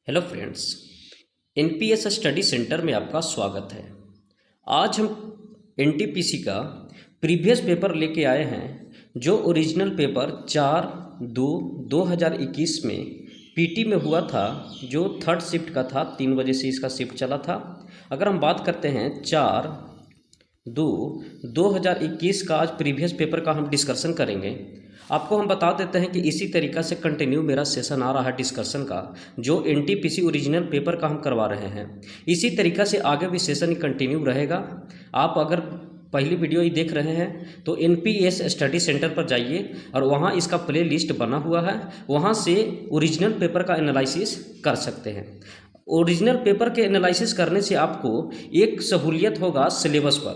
Hello friends, NPS study centre में आपका स्वागत है। आज हम एनटीपीसी का प्रीवियस पेपर लेके आए हैं, जो ओरिजिनल पेपर 4/2/2021 में पीटी में हुआ था, जो थर्ड शिफ्ट का था। 3 बजे से इसका शिफ्ट चला था। अगर हम बात करते हैं 4/2/2021 का आज प्रीवियस पेपर का हम डिस्कशन करेंगे। आपको हम बता देते हैं कि इसी तरीक़ा से कंटिन्यू मेरा सेशन आ रहा है डिस्कशन का, जो एनटीपीसी ओरिजिनल पेपर का हम करवा रहे हैं। इसी तरीक़ा से आगे भी सेशन कंटिन्यू रहेगा। आप अगर पहली वीडियो ही देख रहे हैं तो एनपीएस स्टडी सेंटर पर जाइए और वहाँ इसका प्ले लिस्ट बना हुआ है, वहाँ से ओरिजिनल पेपर का एनालिसिस कर सकते हैं। ओरिजिनल पेपर के एनालिसिस करने से आपको एक सहूलियत होगा सिलेबस पर,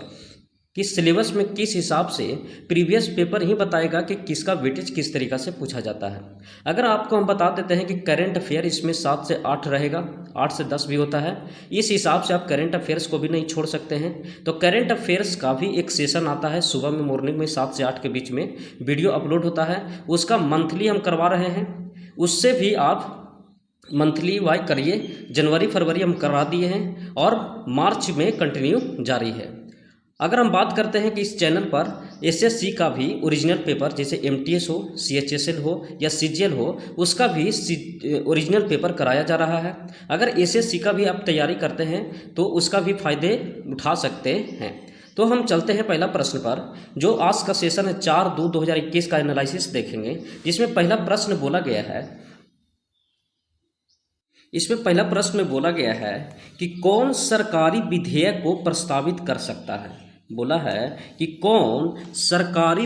कि सिलेबस में किस हिसाब से प्रीवियस पेपर ही बताएगा कि किसका वेटेज किस तरीक़ा से पूछा जाता है। अगर आपको हम बता देते हैं कि करंट अफेयर इसमें 7 से 8 रहेगा, 8 से 10 भी होता है। इस हिसाब से आप करंट अफेयर्स को भी नहीं छोड़ सकते हैं। तो करंट अफेयर्स का भी एक सेशन आता है सुबह में, मॉर्निंग में 7 से 8 के बीच में वीडियो अपलोड होता है। उसका मंथली हम करवा रहे हैं, उससे भी आप मंथली वाई करिए। जनवरी फरवरी हम करवा दिए हैं और मार्च में कंटिन्यू जारी है। अगर हम बात करते हैं कि इस चैनल पर एसएससी का भी ओरिजिनल पेपर, जैसे एमटीएस हो, सीएचएसएल हो या सीजीएल हो, उसका भी ओरिजिनल पेपर कराया जा रहा है। अगर एसएससी का भी आप तैयारी करते हैं तो उसका भी फ़ायदे उठा सकते हैं। तो हम चलते हैं पहला प्रश्न पर, जो आज का सेशन है 4/2/2021 का एनालिसिस देखेंगे। जिसमें पहला प्रश्न बोला गया है, कि कौन सरकारी विधेयक को प्रस्तावित कर सकता है। बोला है कि कौन सरकारी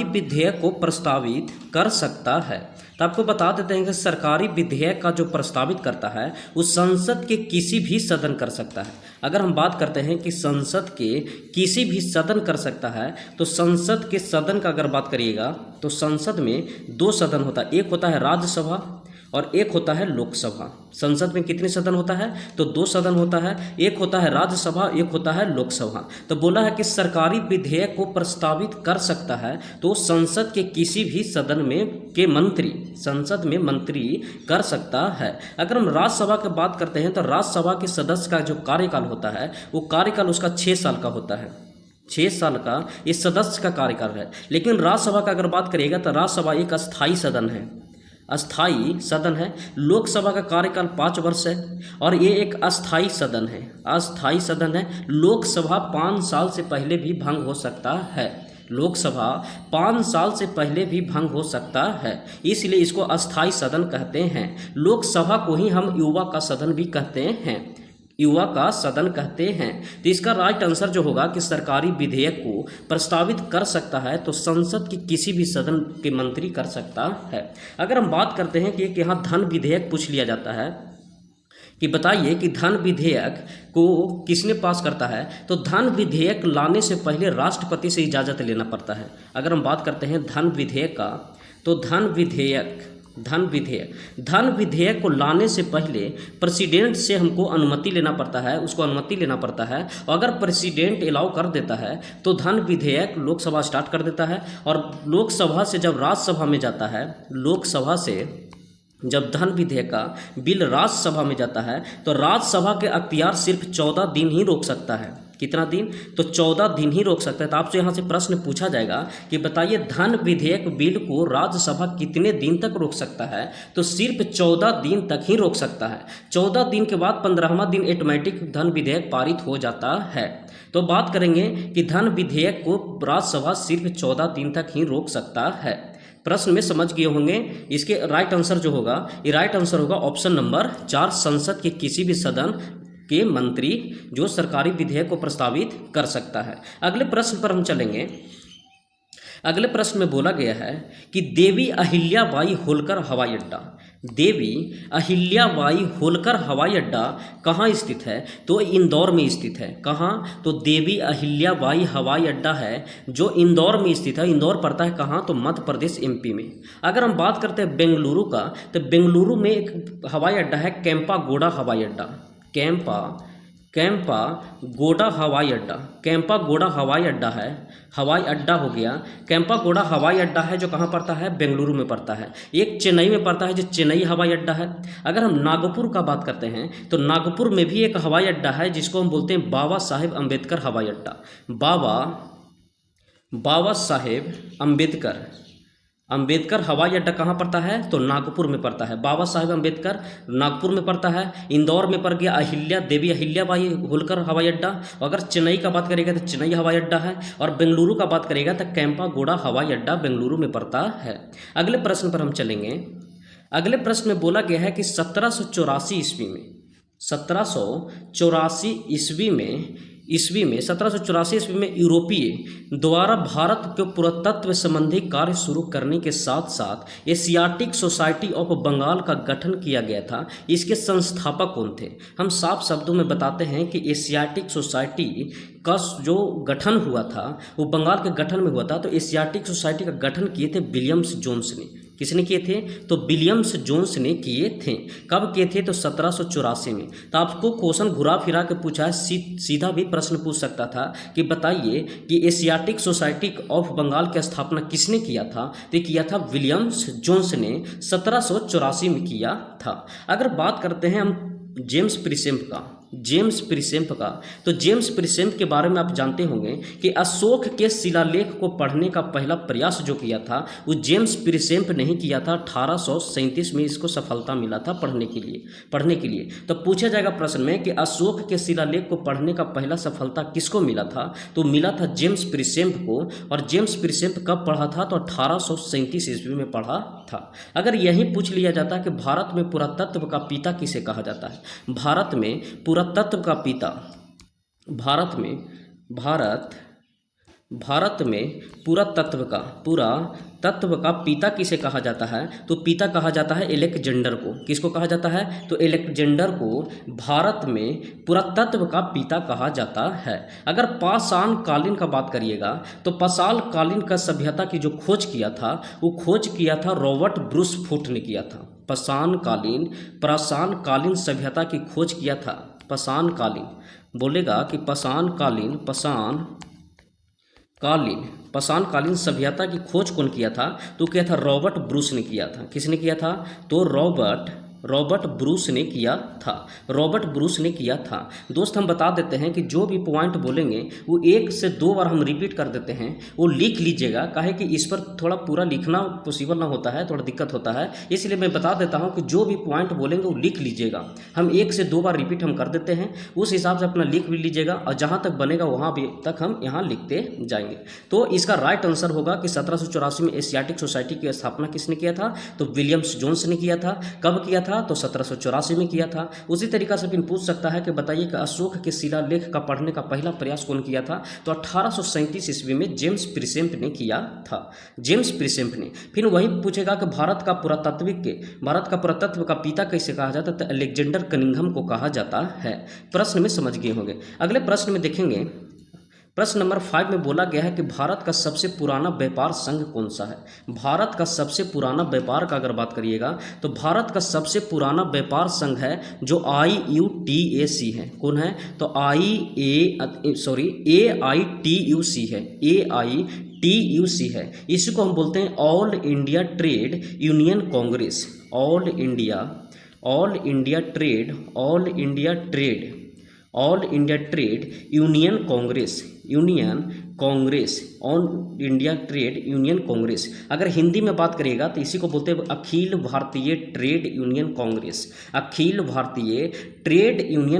विधेयक को प्रस्तावित कर सकता है। तो आपको बता देते हैं कि सरकारी विधेयक का जो प्रस्तावित करता है वो संसद के किसी भी सदन कर सकता है। अगर हम बात करते हैं कि संसद के किसी भी सदन कर सकता है, तो संसद के सदन का अगर बात करिएगा तो संसद में 2 सदन होता है। एक होता है राज्यसभा और एक होता है लोकसभा। संसद में कितने सदन होता है? तो 2 सदन होता है। एक होता है राज्यसभा, एक होता है लोकसभा। तो बोला है कि सरकारी विधेयक को प्रस्तावित कर सकता है तो संसद के किसी भी सदन में के मंत्री, संसद में मंत्री कर सकता है। अगर हम राज्यसभा की बात करते हैं तो राज्यसभा के सदस्य का जो कार्यकाल होता है वो कार्यकाल उसका 6 साल का होता है। 6 साल का इस सदस्य का कार्यकाल है। लेकिन राज्यसभा का अगर बात करिएगा तो राज्यसभा एक अस्थायी सदन है, अस्थाई सदन है। लोकसभा का कार्यकाल 5 वर्ष है और ये एक अस्थाई सदन है। लोकसभा 5 साल से पहले भी भंग हो सकता है। लोकसभा 5 साल से पहले भी भंग हो सकता है, इसलिए इसको अस्थाई सदन कहते हैं। लोकसभा को ही हम युवा का सदन भी कहते हैं। तो इसका राइट आंसर जो होगा कि सरकारी विधेयक को प्रस्तावित कर सकता है तो संसद के किसी भी सदन के मंत्री कर सकता है। अगर हम बात करते हैं कि यहाँ धन विधेयक पूछ लिया जाता है कि बताइए कि धन विधेयक को किसने पास करता है, तो धन विधेयक लाने से पहले राष्ट्रपति से इजाज़त लेना पड़ता है। अगर हम बात करते हैं धन विधेयक का, तो धन विधेयक को लाने से पहले प्रेसिडेंट से हमको अनुमति लेना पड़ता है, और अगर प्रेसिडेंट अलाउ कर देता है तो धन विधेयक लोकसभा स्टार्ट कर देता है। और लोकसभा से जब राज्यसभा में जाता है, जब धन विधेयक का बिल राज्यसभा में जाता है तो राज्यसभा के अख्तियार सिर्फ 14 दिन ही रोक सकता है। कितना दिन? तो 14 दिन ही रोक सकता है। तो आपसे यहाँ से प्रश्न पूछा जाएगा कि बताइए धन विधेयक बिल को राज्यसभा कितने दिन तक रोक सकता है, तो सिर्फ 14 दिन तक ही रोक सकता है। 14 दिन के बाद 15वां दिन ऑटोमेटिक धन विधेयक पारित हो जाता है। तो बात करेंगे कि धन विधेयक को राज्यसभा सिर्फ 14 दिन तक ही रोक सकता है। प्रश्न में समझ गए होंगे। इसके राइट आंसर जो होगा, ये राइट आंसर होगा ऑप्शन नंबर 4, संसद के किसी भी सदन के मंत्री जो सरकारी विधेयक को प्रस्तावित कर सकता है। अगले प्रश्न पर हम चलेंगे। अगले प्रश्न में बोला गया है कि देवी अहिल्याबाई होलकर हवाई अड्डा कहाँ स्थित है, तो इंदौर में स्थित है। कहाँ? तो देवी अहिल्याबाई हवाई अड्डा है जो इंदौर में स्थित है। इंदौर पड़ता है कहाँ? तो मध्य प्रदेश एमपी में। अगर हम बात करते हैं बेंगलुरु का, तो बेंगलुरु में एक हवाई अड्डा है कैंपागोड़ा हवाई अड्डा। कैंपा गोडा हवाई अड्डा, कैंपा गोडा हवाई अड्डा है, हवाई अड्डा हो गया। कैंपा गोडा हवाई अड्डा है जो कहाँ पड़ता है, बेंगलुरु में पड़ता है। एक चेन्नई में पड़ता है जो चेन्नई हवाई अड्डा है। अगर हम नागपुर का बात करते हैं तो नागपुर में भी एक हवाई अड्डा है जिसको हम बोलते हैं बाबा साहेब अम्बेडकर हवाई अड्डा। बाबा साहेब अम्बेडकर हवाई अड्डा कहाँ पड़ता है, तो नागपुर में पड़ता है। बाबा साहेब अम्बेडकर नागपुर में पड़ता है। इंदौर में पड़ गया अहिल्याबाई होलकर हवाई अड्डा। अगर चेन्नई का बात करेगा तो चेन्नई हवाई अड्डा है, और बेंगलुरु का बात करेगा तो कैंपा गोडा हवाई अड्डा बेंगलुरु में पड़ता है। अगले प्रश्न पर हम चलेंगे। अगले प्रश्न में बोला गया है कि 1784 ईस्वी में 1784 ईस्वी में यूरोपीय द्वारा भारत के पुरातत्व संबंधी कार्य शुरू करने के साथ साथ एशियाटिक सोसाइटी ऑफ बंगाल का गठन किया गया था। इसके संस्थापक कौन थे? हम साफ शब्दों में बताते हैं कि एशियाटिक सोसाइटी का जो गठन हुआ था वो बंगाल के गठन में हुआ था। तो एशियाटिक सोसाइटी का गठन किए थे विलियम्स जोन्स ने। किसने किए थे? तो विलियम्स जोन्स ने किए थे। कब किए थे? तो 1784 में। तो आपको क्वेश्चन घुरा फिरा के पूछा है, सीधा भी प्रश्न पूछ सकता था कि बताइए कि एशियाटिक सोसाइटी ऑफ बंगाल की स्थापना किसने किया था? तो किया था विलियम्स जोन्स ने 1784 में किया था। अगर बात करते हैं हम जेम्स प्रिसेम्प का, तो जेम्स प्रिसेम्प के बारे में आप जानते होंगे कि अशोक के शिलालेख को पढ़ने का पहला प्रयास जो किया था वो जेम्स प्रिसेम्प ने ही किया था। 1837 में इसको सफलता मिला था पढ़ने के लिए। तो पूछा जाएगा प्रश्न में कि अशोक के शिलालेख को पढ़ने का पहला सफलता किसको मिला था? तो मिला था जेम्स प्रिसेम्प को। और जेम्स प्रिसेम्प कब पढ़ा था? तो 1837 ईस्वी में पढ़ा था। अगर यही पूछ लिया जाता कि भारत में पुरातत्व का पिता किसे कहा जाता है? भारत में पुरातत्व का पिता, भारत में पुरातत्व का पिता किसे कहा जाता है? तो पिता कहा जाता है एलेक्जेंडर को। किसको कहा जाता है? तो एलेक्जेंडर को भारत में पुरातत्व का पिता कहा जाता है। अगर पाषाण कालीन का बात करिएगा तो पाषाण कालीन का सभ्यता की जो खोज किया था वो खोज किया था रॉबर्ट ब्रूस फुट ने किया था। पाषाण कालीन सभ्यता की खोज किया था। पाषाण कालीन सभ्यता की खोज कौन किया था? तो किया था रॉबर्ट ब्रूस ने किया था। किसने किया था? तो रॉबर्ट ब्रूस ने किया था। दोस्त हम बता देते हैं कि जो भी पॉइंट बोलेंगे वो 1 से 2 बार हम रिपीट कर देते हैं, वो लिख लीजिएगा। काहे कि इस पर थोड़ा पूरा लिखना पॉसिबल ना होता है, थोड़ा दिक्कत होता है, इसलिए मैं बता देता हूं कि जो भी पॉइंट बोलेंगे वो लिख लीजिएगा। हम 1 से 2 बार रिपीट हम कर देते हैं, उस हिसाब से अपना लिख भी लीजिएगा और जहाँ तक बनेगा वहाँ भी तक हम यहाँ लिखते जाएंगे। तो इसका राइट आंसर होगा कि 1784 में एशियाटिक सोसाइटी की स्थापना किसने किया था? तो विलियम्स जोन्स ने किया था। कब किया था? तो 1784 में किया था। उसी तरीका से फिर पूछ सकता है कि बताइए कि अशोक के शिलालेख का पढ़ने का पहला प्रयास कौन किया था? तो 1837 ईस्वी में जेम्स प्रिसेम्प ने किया था। फिर वही पूछेगा कि भारत का पुरातत्व का पिता कैसे कहा जाता है? तो अलेक्जेंडर कनिंघम को कहा जाता है। प्रश्न में समझ गए होंगे। अगले प्रश्न में देखेंगे, प्रश्न नंबर 5 में बोला गया है कि भारत का सबसे पुराना व्यापार संघ कौन सा है? भारत का सबसे पुराना व्यापार का अगर बात करिएगा तो भारत का सबसे पुराना व्यापार संघ है जो IUTAC है। कौन है? तो AITUC है। AITUC है। इसी को हम बोलते हैं all India trade union Congress. All India trade union Congress. अगर हिंदी में बात करिएगा तो इसी को बोलते हैं अखिल भारतीय ट्रेड यूनियन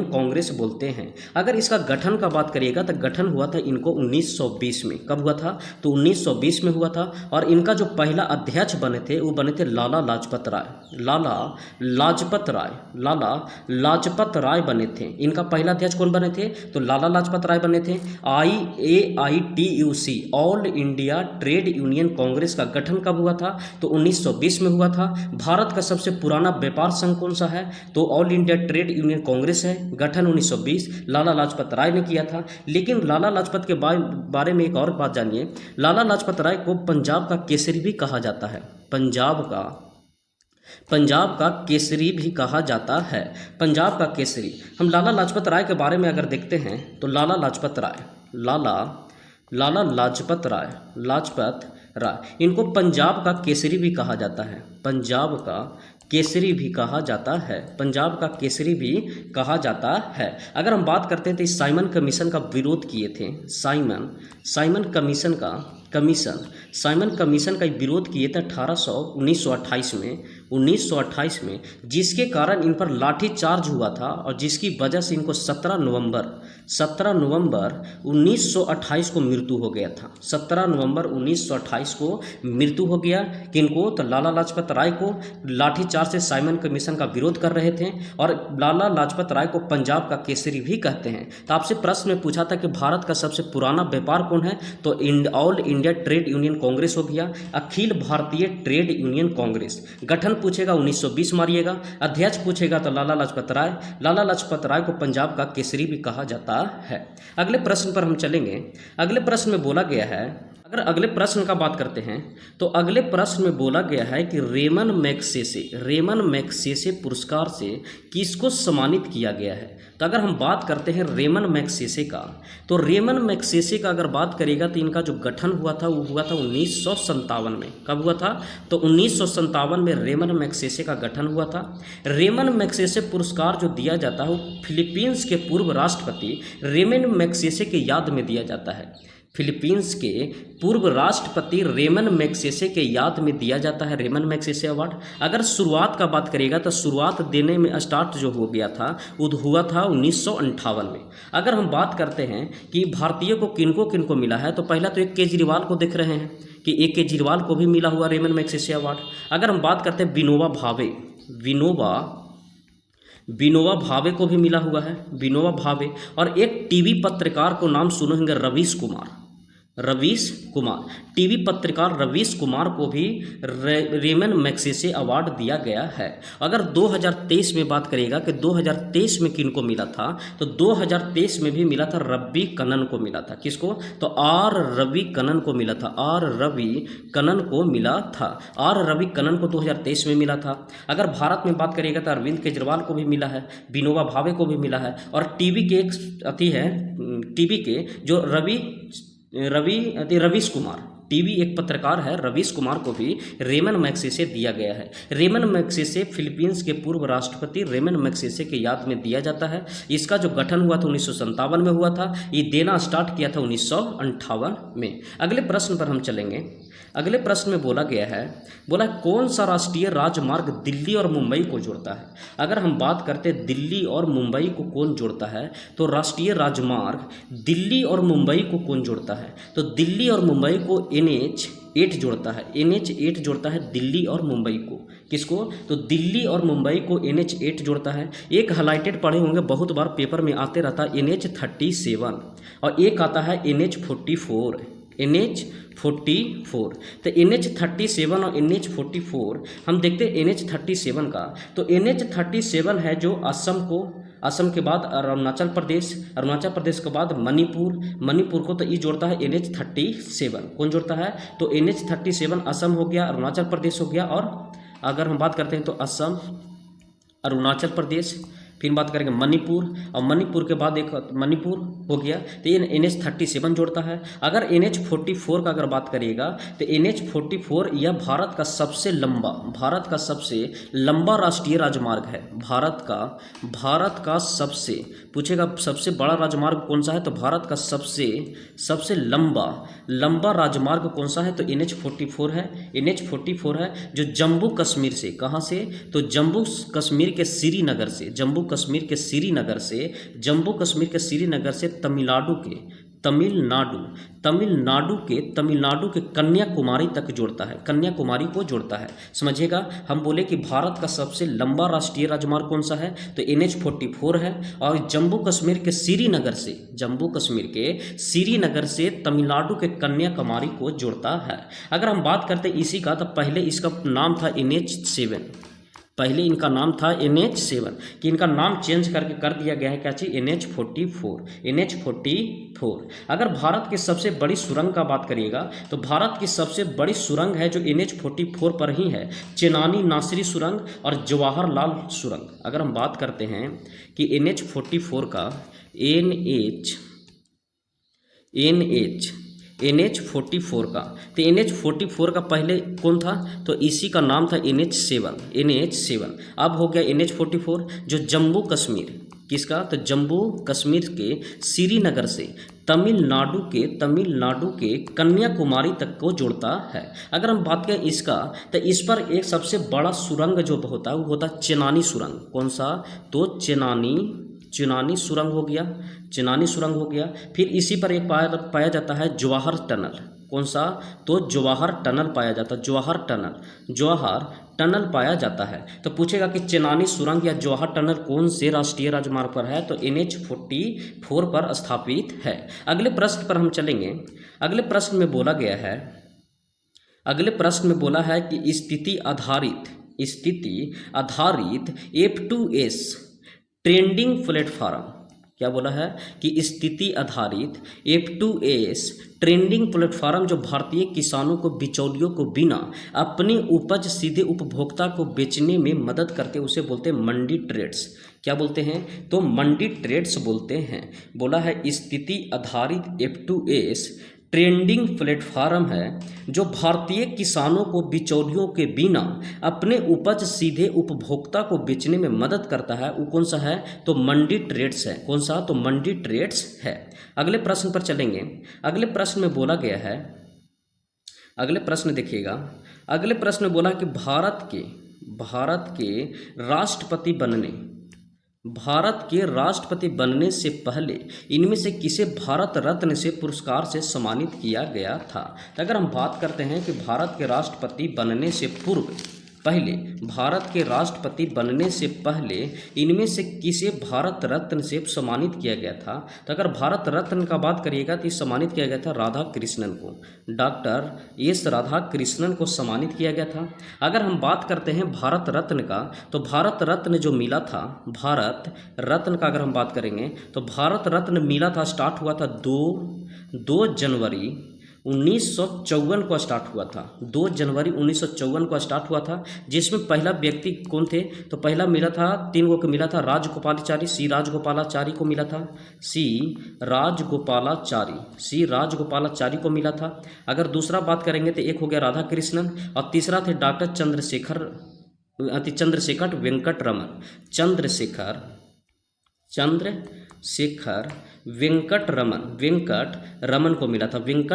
कांग्रेस बोलते हैं। अगर इसका गठन का बात करिएगा तो गठन हुआ था इनको 1920 में। कब हुआ था? तो 1920 में हुआ था। और इनका जो पहला अध्यक्ष बने थे वो बने थे लाला लाजपत राय बने थे। इनका पहला अध्यक्ष कौन बने थे? तो लाला लाजपत राय बने थे। AITUC all India trade union Congress का गठन कब हुआ था? तो 1920 में हुआ था। भारत का सबसे पुराना व्यापार संघ कौन सा है? तो all India trade union Congress है। गठन 1920 लाला लाजपत राय ने किया था। लेकिन लाला लाजपत के बारे में एक और बात जानिए, लाला लाजपत राय को पंजाब का केसरी भी कहा जाता है। पंजाब का केसरी भी कहा जाता है। पंजाब का केसरी। हम लाला लाजपत राय के बारे में अगर देखते हैं तो लाला लाजपत राय, लाला लाजपत राय इनको पंजाब का केसरी भी कहा जाता है। पंजाब का केसरी भी कहा जाता है। पंजाब का केसरी भी कहा जाता है। अगर हम बात करते हैं तो इस साइमन कमीशन का विरोध किए थे। साइमन कमीशन का विरोध किए थे 1928 में, जिसके कारण इन पर लाठी चार्ज हुआ था और जिसकी वजह से इनको 17 नवंबर 1928 को मृत्यु हो गया था। 17 नवंबर 1928 को मृत्यु हो गया। किनको? तो लाला लाजपत राय को। लाठी चार्ज से साइमन कमीशन का विरोध कर रहे थे और लाला लाजपत राय को पंजाब का केसरी भी कहते हैं। तो आपसे प्रश्न में पूछा था कि भारत का सबसे पुराना व्यापार कौन है, तो all India trade union Congress हो गया, अखिल भारतीय ट्रेड यूनियन कांग्रेस। गठन पूछेगा 1920 मारिएगा। अध्यक्ष पूछेगा तो लाला लाजपत राय को पंजाब का केसरी भी कहा जाता है। अगले प्रश्न पर हम चलेंगे। अगले प्रश्न में बोला गया है, अगर अगले प्रश्न का बात करते हैं तो अगले प्रश्न में बोला गया है कि रेमन मैग्सेसे पुरस्कार से किसको सम्मानित किया गया है। तो अगर हम बात करते हैं रेमन मैग्सेसे का, तो रेमन मैग्सेसे का अगर बात करेगा तो इनका जो गठन हुआ था वो हुआ था 1957 में। कब हुआ था? तो 1957 में रेमन मैग्सेसे का गठन हुआ था। रेमन मैग्सेसे पुरस्कार जो दिया जाता है वो फिलीपींस के पूर्व राष्ट्रपति रेमन मैग्सेसे के याद में दिया जाता है। फिलीपींस के पूर्व राष्ट्रपति रेमन मैग्सेसे के याद में दिया जाता है रेमन मैग्सेसे अवार्ड। अगर शुरुआत का बात करेगा तो शुरुआत देने में स्टार्ट जो हो गया था वो हुआ था 1958 में। अगर हम बात करते हैं कि भारतीय को किनको मिला है, तो पहला तो एक केजरीवाल को देख रहे हैं कि एक केजरीवाल को भी मिला हुआ रेमन मैग्सेसे अवार्ड। अगर हम बात करते हैं विनोबा भावे को भी मिला हुआ है, विनोबा भावे। और एक टीवी पत्रकार को नाम सुने होंगे, रवीश कुमार। टीवी पत्रकार रवीश कुमार को भी रेमन मैग्सेसे अवार्ड दिया गया है। अगर 2023 में बात करेगा कि 2023 में किनको मिला था, तो 2023 में भी मिला था रवि कन्नन को मिला था। किसको? तो आर रवि कन्नन को मिला था। आर रवि कन्नन को 2023 में मिला था। अगर भारत में बात करेगा तो अरविंद केजरीवाल को भी मिला है, विनोबा भावे को भी मिला है। और टीवी के एक अति है, टीवी के जो रवीश कुमार, टीवी एक पत्रकार है, रवीश कुमार को भी रेमन मैग्सेसे दिया गया है। रेमन मैग्सेसे फिलीपींस के पूर्व राष्ट्रपति रेमन मैग्सेसे के याद में दिया जाता है। इसका जो गठन हुआ था 1957 में हुआ था, ये देना स्टार्ट किया था 1958 में। अगले प्रश्न पर हम चलेंगे। अगले प्रश्न में बोला कौन सा राष्ट्रीय राजमार्ग दिल्ली और मुंबई को जोड़ता है। अगर हम बात करते हैं दिल्ली और मुंबई को कौन जोड़ता है, तो राष्ट्रीय राजमार्ग दिल्ली और मुंबई को कौन जोड़ता है, तो दिल्ली और मुंबई को NH8 जोड़ता है। NH8 जोड़ता है दिल्ली और मुंबई को। किसको? तो दिल्ली और मुंबई को NH8 जोड़ता है। एक हाइलाइटेड पढ़े होंगे, बहुत बार पेपर में आते रहता है, NH37, और एक आता है NH44। तो NH37 और NH44 हम देखते हैं NH37 का। तो NH37 है जो असम के बाद अरुणाचल प्रदेश के बाद मणिपुर को, तो ये जोड़ता है NH37। कौन जोड़ता है? तो NH37 असम हो गया, अरुणाचल प्रदेश हो गया। और अगर हम बात करते हैं तो असम, अरुणाचल प्रदेश, फिर बात करेंगे मणिपुर, और मणिपुर के बाद एक मणिपुर हो गया, तो ये NH37 जोड़ता है। अगर NH44 का अगर बात करिएगा तो NH44 यह भारत का सबसे लंबा राष्ट्रीय राजमार्ग है। भारत का सबसे बड़ा राजमार्ग कौन सा है, तो भारत का सबसे लंबा राजमार्ग कौन सा है, तो NH44 है। NH44 है जो जम्मू कश्मीर से, कहाँ से, तो जम्मू कश्मीर के श्रीनगर से तमिलनाडु के कन्याकुमारी तक जोड़ता है, कन्याकुमारी को जोड़ता है। समझिएगा, हम बोले कि भारत का सबसे लंबा राष्ट्रीय राजमार्ग कौन सा है, तो NH44 है। और जम्मू कश्मीर के श्रीनगर से तमिलनाडु के कन्याकुमारी को जोड़ता है। अगर हम बात करते हैं इसी का, तो पहले इसका नाम था NH7, पहले इनका नाम था NH7 कि इनका नाम चेंज करके कर दिया गया है क्या चीज़, NH44। अगर भारत की सबसे बड़ी सुरंग का बात करिएगा तो भारत की सबसे बड़ी सुरंग है जो NH44 पर ही है, चेनानी नासिरी सुरंग और जवाहरलाल सुरंग। अगर हम बात करते हैं कि NH44 का NH44 का, तो NH44 का पहले कौन था, तो इसी का नाम था NH7। अब हो गया NH44 जो जम्मू कश्मीर, किसका, तो जम्मू कश्मीर के श्रीनगर से तमिलनाडु के कन्याकुमारी तक को जोड़ता है। अगर हम बात करें इसका, तो इस पर एक सबसे बड़ा सुरंग जो होता है वो होता है चेनानी सुरंग। कौन सा, तो चेनानी सुरंग हो गया। फिर इसी पर एक पाया जाता है जवाहर टनल। कौन सा, तो जवाहर टनल पाया जाता है, जवाहर टनल पाया जाता है। तो पूछेगा कि चेनानी सुरंग या जवाहर टनल कौन से राष्ट्रीय राजमार्ग पर है, तो NH44 पर स्थापित है। अगले प्रश्न पर हम चलेंगे। अगले प्रश्न में बोला है कि स्थिति आधारित F2S ट्रेंडिंग प्लेटफॉर्म, क्या बोला है कि स्थिति आधारित F2S ट्रेंडिंग प्लेटफॉर्म जो भारतीय किसानों को बिचौलियों को बिना अपनी उपज सीधे उपभोक्ता को बेचने में मदद करते, उसे बोलते हैं मंडी ट्रेड्स। क्या बोलते हैं, तो मंडी ट्रेड्स बोलते हैं। बोला है स्थिति आधारित F2S ट्रेंडिंग प्लेटफॉर्म है जो भारतीय किसानों को बिचौलियों के बिना अपने उपज सीधे उपभोक्ता को बेचने में मदद करता है। वो कौन सा है, तो मंडी ट्रेड्स है। कौन सा, तो मंडी ट्रेड्स है। अगले प्रश्न पर चलेंगे। अगले प्रश्न में बोला गया है, अगले प्रश्न देखिएगा। अगले प्रश्न में बोला कि भारत के राष्ट्रपति बनने से पहले इनमें से किसे भारत रत्न से पुरस्कार से सम्मानित किया गया था। तो अगर हम बात करते हैं कि भारत के राष्ट्रपति बनने से पहले इनमें से किसे भारत रत्न से सम्मानित किया गया था, तो अगर भारत रत्न का बात करिएगा तो सम्मानित किया गया था राधा कृष्णन को, डॉक्टर एस राधा कृष्णन को सम्मानित किया गया था। अगर हम बात करते हैं भारत रत्न का, तो भारत रत्न जो मिला था, भारत रत्न का अगर हम बात करेंगे तो भारत रत्न मिला था, स्टार्ट हुआ था 2 जनवरी 1954 को स्टार्ट हुआ था। 2 जनवरी 1954 को स्टार्ट हुआ था, जिसमें पहला व्यक्ति कौन थे, तो पहला मिला था 3 को मिला था राजगोपालाचारी, सी राजगोपालाचारी को मिला था, सी राजगोपालाचारी को मिला था। अगर दूसरा बात करेंगे तो एक हो गया राधा कृष्णन और तीसरा थे डॉक्टर चंद्रशेखर वेंकट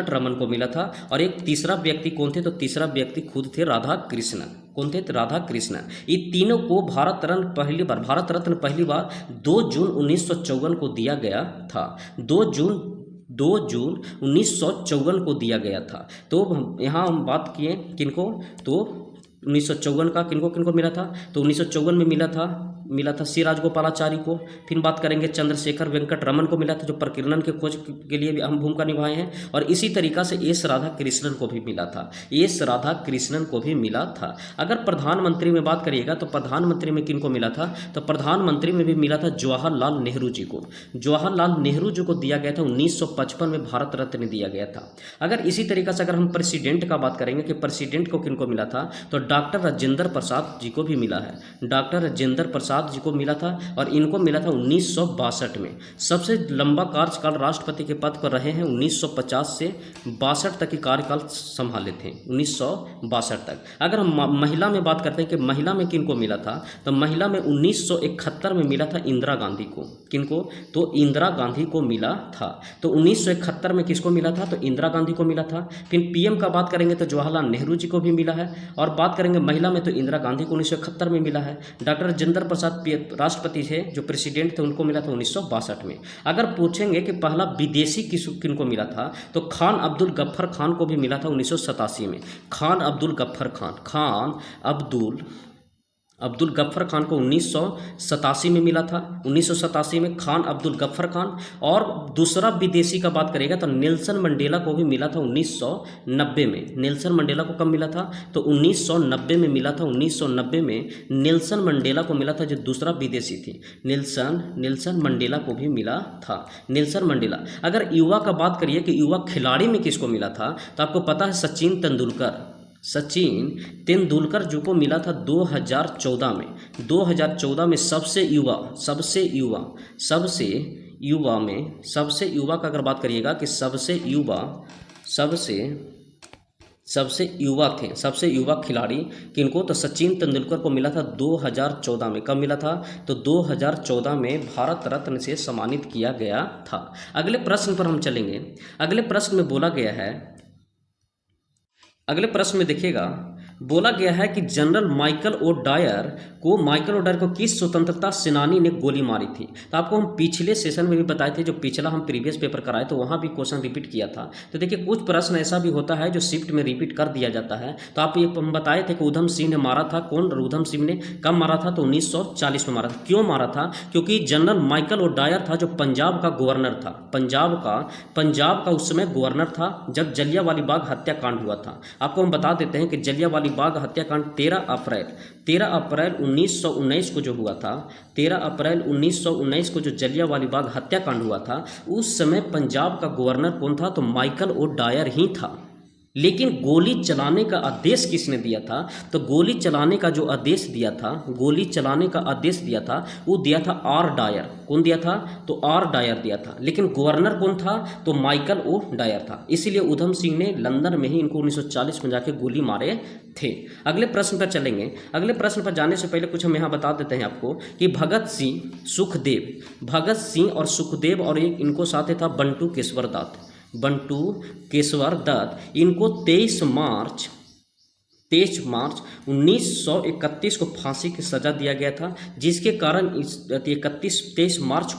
रमन को मिला था। और एक तीसरा व्यक्ति कौन थे, तो तीसरा व्यक्ति खुद थे राधा कृष्णन। कौन थे, राधा कृष्णन। ये तीनों को भारत रत्न पहली बार 2 जून 1954 को दिया गया था। 2 जून 1954 को दिया गया था। तो यहाँ हम बात किए किनको, तो 1954 का किनको मिला था, तो 1954 में मिला था सी राजगोपालाचारी को। फिर बात करेंगे चंद्रशेखर वेंकट रमन को मिला था, जो प्रकीर्णन के खोज के लिए भी अहम भूमिका निभाए हैं। और इसी तरीका से एस राधा कृष्णन को भी मिला था। अगर प्रधानमंत्री में बात करिएगा तो प्रधानमंत्री में किनको मिला था, तो प्रधानमंत्री में भी मिला था जवाहरलाल नेहरू जी को। जवाहरलाल नेहरू जी को दिया गया था 1955 में भारत रत्न दिया गया था। अगर इसी तरीका से अगर हम प्रेसिडेंट का बात करेंगे कि प्रेसिडेंट को किनको मिला था, तो डॉक्टर राजेंद्र प्रसाद जी को भी मिला है। डॉक्टर राजेंद्र प्रसाद जी को मिला था और इनको मिला था 1962 में। सबसे लंबा कार्यकाल राष्ट्रपति के पद पर रहे हैं, 1950 से 62 तक की कार्यकाल संभाले थे, 1962 तक। अगर हम महिला में बात करते हैं कि महिला में किनको मिला था, तो महिला में 1971 में मिला था इंदिरा गांधी को। किनको, तो इंदिरा गांधी को मिला था। तो 1971 में किसको मिला था, तो इंदिरा गांधी को मिला था। फिर पीएम का बात करेंगे तो जवाहरलाल नेहरू जी को भी मिला है। और बात करेंगे महिला में तो इंदिरा गांधी को 1971 में मिला है। डॉक्टर राजेंद्र प्रसाद राष्ट्रपति थे, जो प्रेसिडेंट थे, उनको मिला था 1962 में। अगर पूछेंगे कि पहला विदेशी किनको मिला था, तो खान अब्दुल गफ्फर खान को भी मिला था 1987 में। खान अब्दुल अब्दुल गफ्फर खान को 1987 में मिला था। 1987 में खान अब्दुल गफ्फर खान। और दूसरा विदेशी का बात करेगा तो नेल्सन मंडेला को भी मिला था 1990 में। नेल्सन मंडेला को कब मिला था? तो 1990 में मिला था। 1990 में नेल्सन मंडेला को मिला था, जो दूसरा विदेशी थी। नेल्सन मंडेला को भी मिला था। Nelson Mandela. अगर युवा का बात करिए कि युवा खिलाड़ी में किसको मिला था, तो आपको पता है सचिन तेंदुलकर जो को मिला था 2014 में। 2014 में सबसे युवा का अगर बात करिएगा कि सबसे युवा खिलाड़ी किनको, तो सचिन तेंदुलकर को मिला था 2014 में। कब मिला था? तो 2014 में भारत रत्न से सम्मानित किया गया था। अगले प्रश्न पर हम चलेंगे। अगले प्रश्न में बोला गया है, अगले प्रश्न में देखिएगा, बोला गया है कि जनरल माइकल ओ डायर को किस स्वतंत्रता सेनानी ने गोली मारी थी? तो आपको हम पिछले सेशन में भी बताए थे, जो पिछला हम प्रीवियस पेपर कराए तो वहाँ भी क्वेश्चन रिपीट किया था। तो देखिए कुछ प्रश्न ऐसा भी होता है जो शिफ्ट में रिपीट कर दिया जाता है। तो आप ये हम बताए थे कि उधम सिंह ने मारा था। कौन? उधम सिंह ने कब मारा था? तो 1940 में मारा था। क्यों मारा था? क्योंकि जनरल माइकल ओ डायर था जो पंजाब का गवर्नर था। पंजाब का उस समय गवर्नर था जब जलियांवाला बाग हत्याकांड हुआ था। आपको हम बता देते हैं कि जलियांवाला बाग हत्याकांड 13 अप्रैल 1919 को जो हुआ था, 13 अप्रैल 1919 को जो जलियांवाला बाग हत्याकांड हुआ था, उस समय पंजाब का गवर्नर कौन था? तो माइकल ओ डायर ही था। लेकिन गोली चलाने का आदेश किसने दिया था? तो गोली चलाने का आदेश दिया था वो दिया था आर डायर। कौन दिया था? तो आर डायर दिया था। लेकिन गवर्नर कौन था? तो माइकल ओ डायर था। इसीलिए उधम सिंह ने लंदन में ही इनको 1940 में जाके गोली मारे थे। अगले प्रश्न पर चलेंगे। अगले प्रश्न पर जाने से पहले कुछ हम यहाँ बता देते हैं आपको कि भगत सिंह और सुखदेव और एक इनको साथ था बंटू केशवर दत्त। इनको 23 मार्च 1931 को फांसी की सजा दिया गया था, जिसके कारण 23 मार्च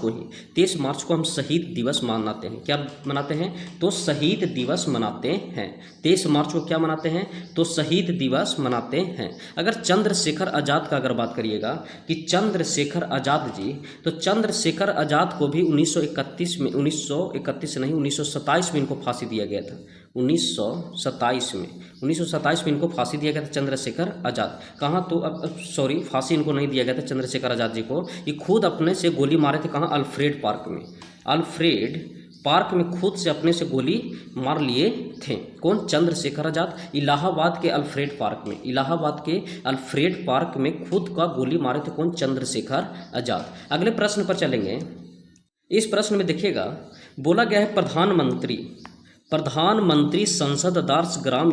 को हम शहीद दिवस मनाते हैं। क्या मनाते हैं? तो शहीद दिवस मनाते हैं। 23 मार्च को क्या मनाते हैं? तो शहीद दिवस मनाते हैं। अगर चंद्रशेखर आज़ाद का अगर बात करिएगा कि चंद्रशेखर आज़ाद जी, तो चंद्रशेखर आज़ाद को भी 1927 में इनको फांसी दिया गया था। 1927 में इनको फांसी दिया गया था चंद्रशेखर आज़ाद। कहाँ? तो अब सॉरी, फांसी इनको नहीं दिया गया था चंद्रशेखर आज़ाद जी को। ये खुद अपने से गोली मारे थे। कहाँ? अल्फ्रेड पार्क में खुद से अपने से गोली मार लिए थे। कौन? चंद्रशेखर आज़ाद। इलाहाबाद के अल्फ्रेड पार्क में खुद का गोली मारे थे। कौन? चंद्रशेखर आज़ाद। अगले प्रश्न पर चलेंगे। इस प्रश्न में देखिएगा, बोला गया है प्रधानमंत्री संसद आदर्श ग्राम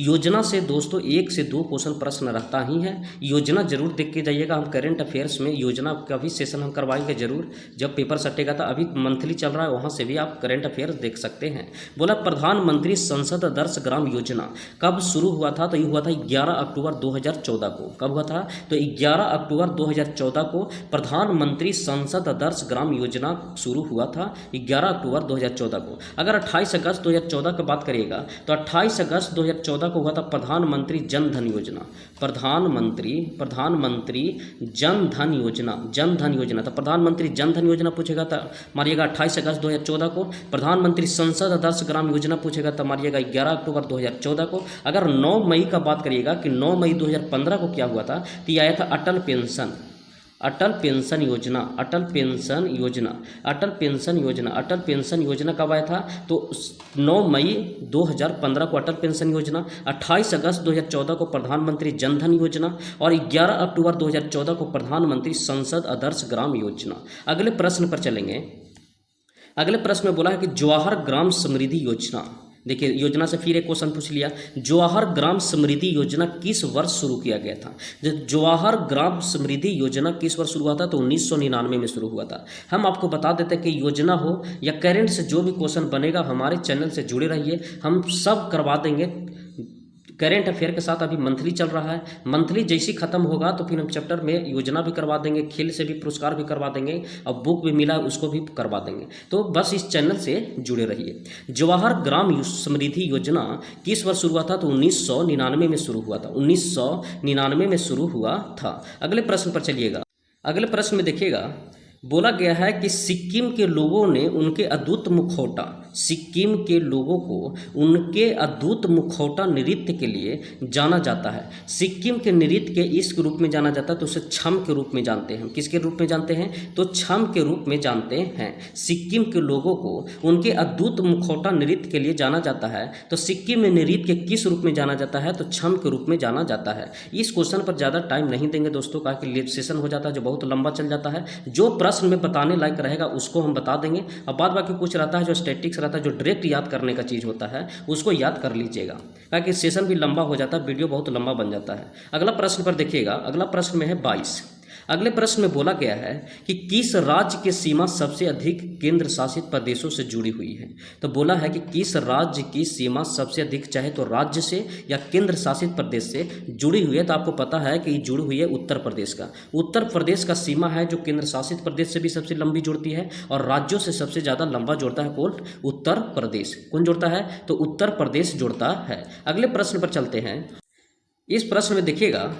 योजना से दोस्तों 1 से 2 क्वेश्चन प्रश्न रहता ही है। योजना जरूर देख के जाइएगा। हम करंट अफेयर्स में योजना का भी सेशन हम करवाएंगे जरूर, जब पेपर सटेगा। था अभी मंथली चल रहा है, वहाँ से भी आप करंट अफेयर्स देख सकते हैं। बोला प्रधानमंत्री संसद आदर्श ग्राम योजना कब शुरू हुआ था? तो ये हुआ था 11 अक्टूबर 2014 को। कब हुआ था? तो 11 अक्टूबर 2014 को प्रधानमंत्री संसद आदर्श ग्राम योजना शुरू हुआ था, 11 अक्टूबर 2014 को। अगर 28 अगस्त 2014 की बात करिएगा तो 28 अगस्त 2014 को हुआ था प्रधानमंत्री जन धन योजना। प्रधानमंत्री जन धन योजना। तो प्रधानमंत्री जन धन योजना पूछेगा तो मारिएगा 28 अगस्त 2014 को। प्रधानमंत्री संसद आदर्श ग्राम योजना पूछेगा तो मारिएगा 11 अक्टूबर 2014 को। अगर 9 मई का बात करिएगा कि 9 मई 2015 को क्या हुआ था, तो ये आया था अटल पेंशन योजना कब आया था? तो 9 मई 2015 को अटल पेंशन योजना, 28 अगस्त 2014 को प्रधानमंत्री जन धन योजना और 11 अक्टूबर 2014 को प्रधानमंत्री संसद आदर्श ग्राम योजना। अगले प्रश्न पर चलेंगे। अगले प्रश्न में बोला है कि जवाहर ग्राम समृद्धि योजना। देखिए योजना से फिर एक क्वेश्चन पूछ लिया, जवाहर ग्राम समृद्धि योजना किस वर्ष शुरू किया गया था? जवाहर ग्राम समृद्धि योजना किस वर्ष शुरू हुआ था? तो 1999 में शुरू हुआ था। हम आपको बता देते हैं कि योजना हो या करंट से जो भी क्वेश्चन बनेगा, हमारे चैनल से जुड़े रहिए, हम सब करवा देंगे। करेंट अफेयर के साथ अभी मंथली चल रहा है। मंथली जैसी खत्म होगा तो फिर हम चैप्टर में योजना भी करवा देंगे, खेल से भी पुरस्कार भी करवा देंगे, और बुक भी मिला है उसको भी करवा देंगे। तो बस इस चैनल से जुड़े रहिए। जवाहर ग्राम समृद्धि योजना किस वर्ष शुरू हुआ था? तो 1999 में शुरू हुआ था। 1999 में शुरू हुआ था। अगले प्रश्न पर चलिएगा। अगले प्रश्न में देखिएगा, बोला गया है कि सिक्किम के लोगों ने उनके अद्भुत मुखौटा, सिक्किम के लोगों को उनके अद्भुत मुखौटा नृत्य के लिए जाना जाता है। सिक्किम के नृत्य के इस रूप में जाना जाता है तो उसे छम के रूप में जानते हैं। किसके रूप में जानते हैं? तो छम के रूप में जानते हैं। सिक्किम के लोगों को उनके अद्भुत मुखौटा नृत्य के लिए जाना जाता है। तो सिक्किम में नृत्य के किस रूप में जाना जाता है? तो छम के रूप में जाना जाता है। इस क्वेश्चन पर ज़्यादा टाइम नहीं देंगे दोस्तों, का कि सेशन हो जाता है जो बहुत लंबा चल जाता है। जो प्रश्न में बताने लायक रहेगा उसको हम बता देंगे, और बाद बाकी कुछ रहता है जो स्टैटिक्स रहता है, जो डायरेक्ट याद करने का चीज़ होता है, उसको याद कर लीजिएगा, ताकि सेशन भी लंबा हो जाता है, वीडियो बहुत लंबा बन जाता है। अगला प्रश्न पर देखिएगा। अगला प्रश्न में है 22। अगले प्रश्न में बोला गया है कि किस राज्य की सीमा सबसे अधिक केंद्र शासित प्रदेशों से जुड़ी हुई है? तो बोला है कि किस राज्य की सीमा सबसे अधिक, चाहे तो राज्य से या केंद्र शासित प्रदेश से जुड़ी हुई है। तो आपको पता है कि जुड़ी हुई है उत्तर प्रदेश का। उत्तर प्रदेश का सीमा है जो केंद्र शासित प्रदेश से भी सबसे लंबी जुड़ती है, और राज्यों से सबसे ज़्यादा लंबा जोड़ता है कौन? उत्तर प्रदेश। कौन जोड़ता है? तो उत्तर प्रदेश जोड़ता है। अगले प्रश्न पर चलते हैं। इस प्रश्न में देखिएगा,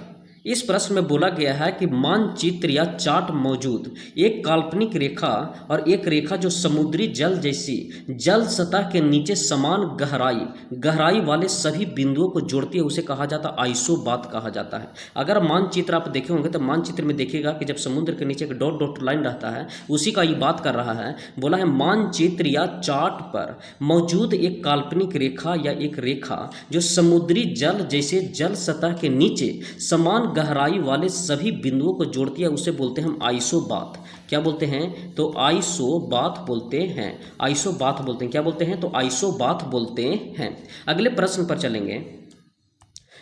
इस प्रश्न में बोला गया है कि मानचित्र या चार्ट मौजूद एक काल्पनिक रेखा और एक रेखा जो समुद्री जल जैसी जल सतह के नीचे समान गहराई वाले सभी बिंदुओं को जोड़ती है, उसे कहा जाता है आइसोबात कहा जाता है। अगर मानचित्र आप देखे होंगे तो मानचित्र में देखिएगा कि जब समुद्र के नीचे एक डॉट डॉट लाइन रहता है, उसी का ये बात कर रहा है। बोला है मानचित्र या चार्ट पर मौजूद एक काल्पनिक रेखा या एक रेखा जो समुद्री जल जैसे जल सतह के नीचे समान गहराई वाले सभी बिंदुओं को जोड़ती है, उसे बोलते हैं हम आइसोबात। क्या बोलते हैं? तो आइसोबात बोलते हैं। आइसोबात बोलते हैं। क्या बोलते हैं? तो आइसोबात बोलते हैं। अगले प्रश्न पर चलेंगे।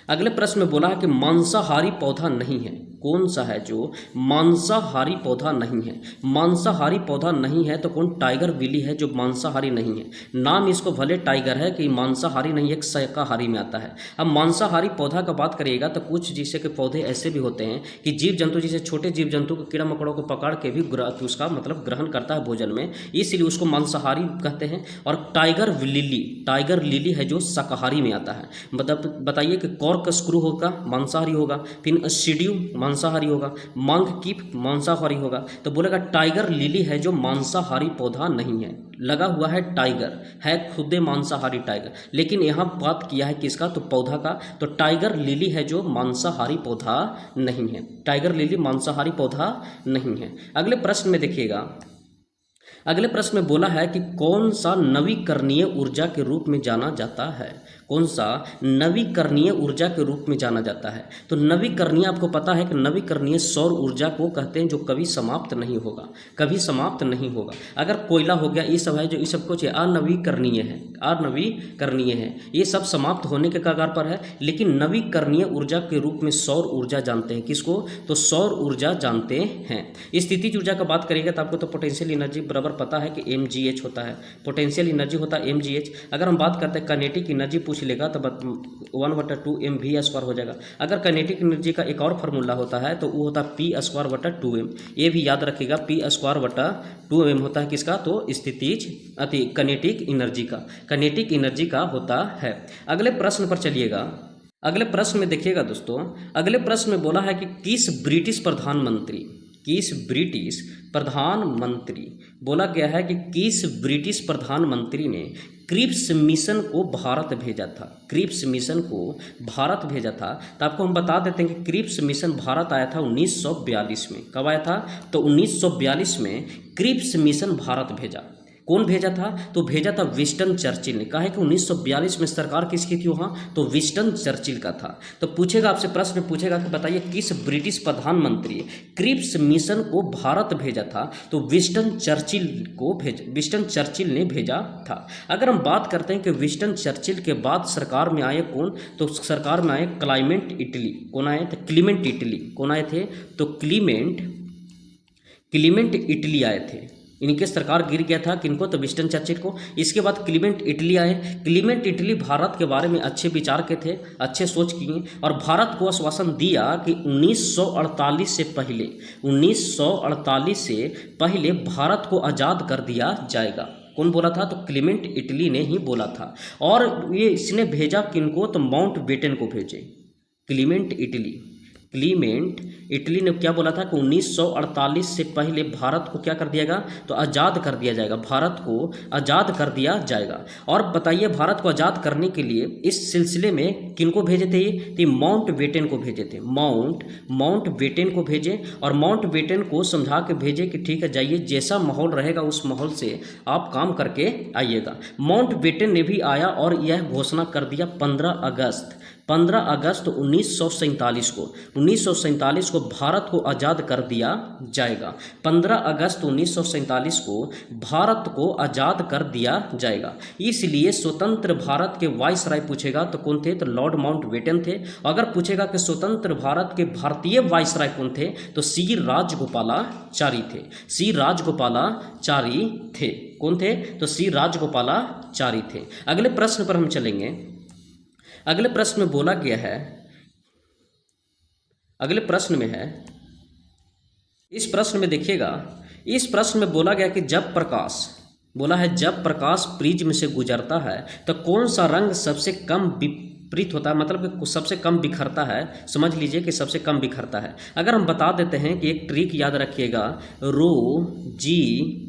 अगले प्रश्न में बोला है कि मांसाहारी पौधा नहीं है। कौन सा है जो मांसाहारी पौधा नहीं है? मांसाहारी पौधा नहीं है तो कौन? टाइगर विली है जो मांसाहारी नहीं है। नाम इसको भले टाइगर है कि मांसाहारी नहीं, एक शाकाहारी में आता है। अब मांसाहारी पौधा का बात करिएगा तो कुछ जैसे के पौधे ऐसे भी होते हैं कि जीव जंतु, जैसे छोटे जीव जंतु को, कीड़ा मकोड़ों को पकड़ के भी उसका मतलब ग्रहण करता है भोजन में, इसलिए उसको मांसाहारी कहते हैं। और टाइगर लिली है जो शाकाहारी में आता है। बताइए कि कॉर्कस्क्रू होगा मांसाहारी होगा, फिर सीड्यू मांसाहारी होगा, मंक मांसाहारी होगा। तो बोलेगा टाइगर लिली है जो मांसाहारी पौधा नहीं है। लगा हुआ है टाइगर, है खुद मांसाहारी टाइगर, लेकिन यहाँ बात किया है किसका? तो पौधा का। तो टाइगर लिली है जो मांसाहारी पौधा नहीं है। टाइगर लिली मांसाहारी पौधा नहीं है। अगले प्रश्न में देखिएगा। अगले प्रश्न में बोला है कि कौन सा नवीकरणीय ऊर्जा के रूप में जाना जाता है? कौन सा नवीकरणीय ऊर्जा के रूप में जाना जाता है? तो नवीकरणीय, आपको पता है कि नवीकरणीय सौर ऊर्जा को कहते हैं जो कभी समाप्त नहीं होगा, कभी समाप्त नहीं होगा। अगर कोयला हो गया, ये सब है जो ये सब कुछ अनवीकरणीय है, अनवीकरणीय है, ये सब समाप्त होने के कगार पर है। लेकिन नवीकरणीय ऊर्जा के रूप में सौर ऊर्जा जानते हैं। किसको? तो सौर ऊर्जा जानते हैं। स्थितिज ऊर्जा का बात करिएगा तो आपको तो पोटेंशियल एनर्जी बराबर पता है कि mgh होता है, पोटेंशियल एनर्जी होता है mgh। अगर हम बात करते हैं काइनेटिक एनर्जी पूछ लेगा तो 1/2 mv² हो जाएगा। अगर काइनेटिक एनर्जी का एक और फार्मूला होता है तो वो होता है p²/2m। ये भी याद रखिएगा, p²/2m होता है किसका? तो स्थितिज काइनेटिक एनर्जी का, काइनेटिक एनर्जी का होता है। अगले प्रश्न पर चलिएगा। अगले प्रश्न में देखिएगा दोस्तों। अगले प्रश्न में बोला है कि किस ब्रिटिश प्रधानमंत्री बोला गया है कि किस ब्रिटिश प्रधानमंत्री ने क्रिप्स मिशन को भारत भेजा था? क्रिप्स मिशन को भारत भेजा था। तो आपको हम बता देते हैं कि क्रिप्स मिशन भारत आया था 1942 में। कब आया था? तो 1942 में क्रिप्स मिशन भारत भेजा। कौन भेजा था? तो भेजा था विंस्टन चर्चिल ने। कहा है कि 1942 में सरकार किसकी थी वहाँ? तो विंस्टन चर्चिल का था। तो पूछेगा आपसे, प्रश्न पूछेगा कि बताइए किस ब्रिटिश प्रधानमंत्री क्रिप्स मिशन को भारत भेजा था? तो विंस्टन चर्चिल ने भेजा था। अगर हम बात करते हैं कि विंस्टन चर्चिल के बाद सरकार में आए कौन? तो सरकार में आए क्लेमेंट इटली। कौन आए थे? Clement Italy. कौन आए थे? तो क्लीमेंट इटली आए थे। इनके सरकार गिर गया था किनको, तो विंस्टन चर्चिल को। इसके बाद क्लीमेंट इटली आए। क्लीमेंट इटली भारत के बारे में अच्छे विचार के थे, अच्छे सोच किए और भारत को आश्वासन दिया कि 1948 से पहले भारत को आज़ाद कर दिया जाएगा। कौन बोला था, तो क्लीमेंट इटली ने ही बोला था। और ये इसने भेजा किनको, तो माउंटबेटन को भेजे। क्लीमेंट इटली ने क्या बोला था कि 1948 से पहले भारत को क्या कर दिया जाएगा, तो आज़ाद कर दिया जाएगा, भारत को आज़ाद कर दिया जाएगा। और बताइए भारत को आज़ाद करने के लिए इस सिलसिले में किनको भेजे थे, तो माउंटबेटन को भेजे थे। माउंटबेटन को भेजे और माउंटबेटन को समझा के भेजे कि ठीक है जाइए, जैसा माहौल रहेगा उस माहौल से आप काम करके आइएगा। माउंटबेटन ने भी आया और यह घोषणा कर दिया 15 अगस्त 1947 को भारत को आज़ाद कर दिया जाएगा। 15 अगस्त 1947 को भारत को आज़ाद कर दिया जाएगा। इसलिए स्वतंत्र भारत के वाइसराय पूछेगा तो कौन थे, तो लॉर्ड माउंटबेटन थे। अगर पूछेगा कि स्वतंत्र भारत के भारतीय वाइसराय कौन थे, तो सी राजगोपालाचारी थे। कौन थे, तो सी राजगोपालाचारी थे। अगले प्रश्न पर हम चलेंगे। अगले प्रश्न में बोला गया है, अगले प्रश्न में है, इस प्रश्न में देखिएगा, इस प्रश्न में बोला गया कि जब प्रकाश प्रिज्म से गुजरता है तो कौन सा रंग सबसे कम विपरीत होता है, मतलब कि सबसे कम बिखरता है। समझ लीजिए कि सबसे कम बिखरता है। अगर हम बता देते हैं कि एक ट्रिक याद रखिएगा, रो जी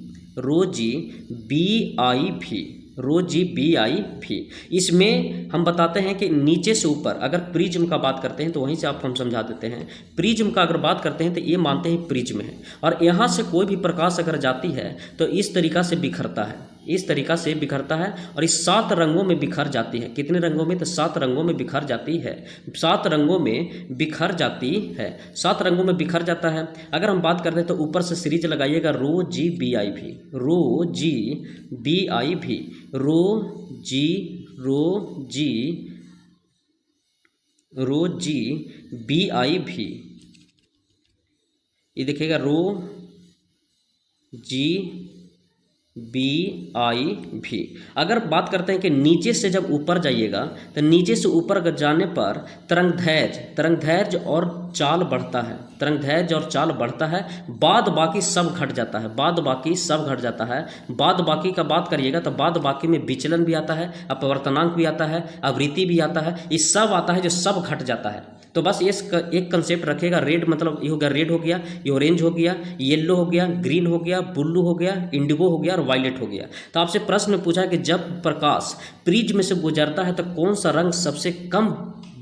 बी आई भी। इसमें हम बताते हैं कि नीचे से ऊपर, अगर प्रिज्म का बात करते हैं तो वहीं से आप हम समझा देते हैं। प्रिज्म का अगर बात करते हैं तो ये मानते हैं प्रिज्म है, और यहाँ से कोई भी प्रकाश अगर जाती है तो इस तरीका से बिखरता है, और इस 7 रंगों में बिखर जाती है। कितने रंगों में, तो 7 रंगों में बिखर जाती है। 7 रंगों में बिखर जाता है। अगर हम बात करते हैं तो ऊपर से सीरीज लगाइएगा, रो जी बी आई भी, ये देखिएगा, रो जी बी आई भी। अगर बात करते हैं कि नीचे से जब ऊपर जाइएगा तो नीचे से ऊपर जाने पर तरंगदैर्घ्य और चाल बढ़ता है, बाद बाकी सब घट जाता है। बाद बाकी का बात करिएगा तो बाद बाकी में विचलन भी आता है, अपवर्तनांक भी आता है, आवृत्ति भी आता है, ये सब आता है जो सब घट जाता है। तो बस ये एक कंसेप्ट रखिएगा, रेड मतलब ये हो गया, रेड हो गया, ये ऑरेंज हो गया, येलो हो गया, ग्रीन हो गया, ब्लू हो गया, इंडिगो हो गया और वायलेट हो गया। तो आपसे प्रश्न पूछा कि जब प्रकाश प्रिज्म से गुजरता है तो कौन सा रंग सबसे कम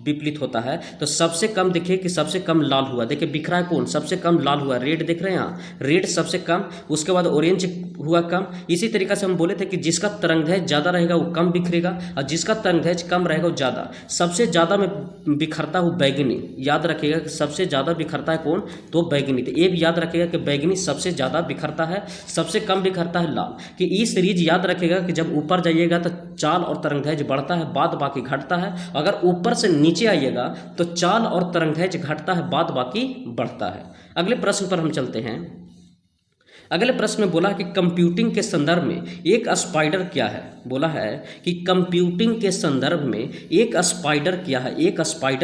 विपरीत होता है, तो सबसे कम देखिए कि सबसे कम लाल हुआ, देखिए बिखरा है कौन, सबसे कम लाल हुआ, रेड देख रहे हैं यहाँ, रेड सबसे कम, उसके बाद ऑरेंज हुआ कम। इसी तरीके से हम बोले थे कि जिसका तरंगदैर्घ्य ज़्यादा रहेगा वो कम बिखरेगा और जिसका तरंगदैर्घ्य कम रहेगा वो ज़्यादा। सबसे ज़्यादा में बिखरता हूँ बैगनी, याद रखिएगा कि सबसे ज़्यादा बिखरता है कौन, तो बैगनी। तो ये भी याद रखिएगा कि बैगनी सबसे ज़्यादा बिखरता है, सबसे कम बिखरता है लाल। कि ये सीरीज याद रखिएगा कि जब ऊपर जाइएगा तो चाल और तरंगदैर्घ्य बढ़ता है, बाद बाकी घटता है। अगर ऊपर से नीचे आइएगा तो चाल और तरंगदैर्घ्य घटता है, बाद बाकी बढ़ता है। अगले प्रश्न पर हम चलते हैं। अगले प्रश्न में बोला कि कंप्यूटिंग के संदर्भ में एक स्पाइडर क्या है। बोला है कि कंप्यूटिंग के संदर्भ में एक स्पाइडर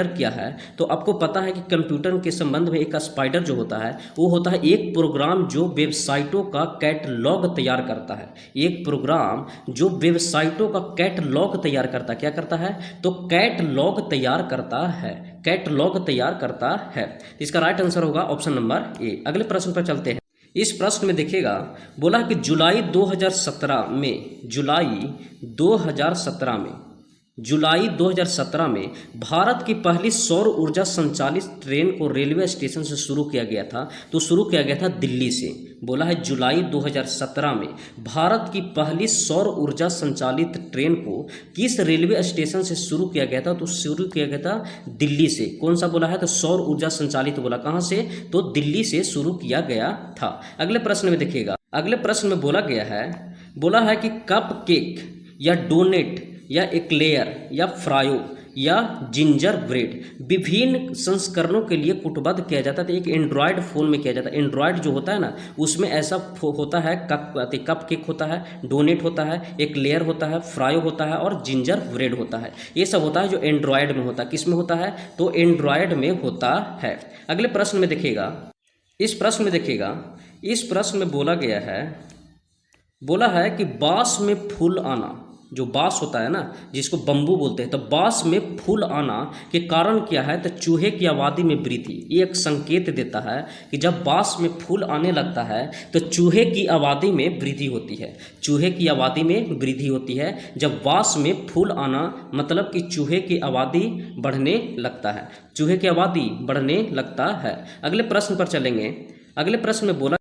क्या है। तो आपको पता है कि कंप्यूटर के संबंध में एक स्पाइडर जो होता है वो होता है एक प्रोग्राम जो वेबसाइटों का कैटलॉग तैयार करता है। एक प्रोग्राम जो वेबसाइटों का कैटलॉग तैयार करता है, क्या करता है, तो कैटलॉग तैयार करता है। इसका राइट आंसर होगा ऑप्शन नंबर ए। अगले प्रश्न पर चलते हैं। इस प्रश्न में देखिएगा, बोला कि जुलाई 2017 में भारत की पहली सौर ऊर्जा संचालित ट्रेन को रेलवे स्टेशन से शुरू किया गया था, तो शुरू किया गया था दिल्ली से। बोला है जुलाई 2017 में भारत की पहली सौर ऊर्जा संचालित ट्रेन को किस रेलवे स्टेशन से शुरू किया गया था, तो शुरू किया गया था दिल्ली से। कौन सा बोला है, तो सौर ऊर्जा संचालित बोला, कहाँ से, तो दिल्ली से शुरू किया गया था। अगले प्रश्न में देखिएगा, अगले प्रश्न में बोला है कि कप केक या डोनेट या एक्लेयर या फ्रायो या जिंजर ब्रेड विभिन्न संस्करणों के लिए कूटबद्ध किया जाता है। तो एक एंड्रॉयड फ़ोन में किया जाता है। एंड्रॉयड जो होता है ना, उसमें ऐसा होता है, कप केक होता है, डोनेट होता है, एक लेयर होता है, फ्राई होता है और जिंजर ब्रेड होता है। ये सब होता है जो एंड्रॉयड में होता है। किस में होता है? तो एंड्रॉयड में होता है। अगले प्रश्न में देखिएगा, इस प्रश्न में बोला है कि बांस में फूल आना, जो बांस होता है ना, जिसको बम्बू बोलते हैं, तो बांस में फूल आना के कारण क्या है? तो चूहे की आबादी में वृद्धि। ये एक संकेत देता है कि जब बांस में फूल आने लगता है तो चूहे की आबादी में वृद्धि होती है। चूहे की आबादी में वृद्धि होती है जब बांस में फूल आना, मतलब कि चूहे की आबादी बढ़ने लगता है। चूहे की आबादी बढ़ने लगता है। अगले प्रश्न पर चलेंगे। अगले प्रश्न में बोला,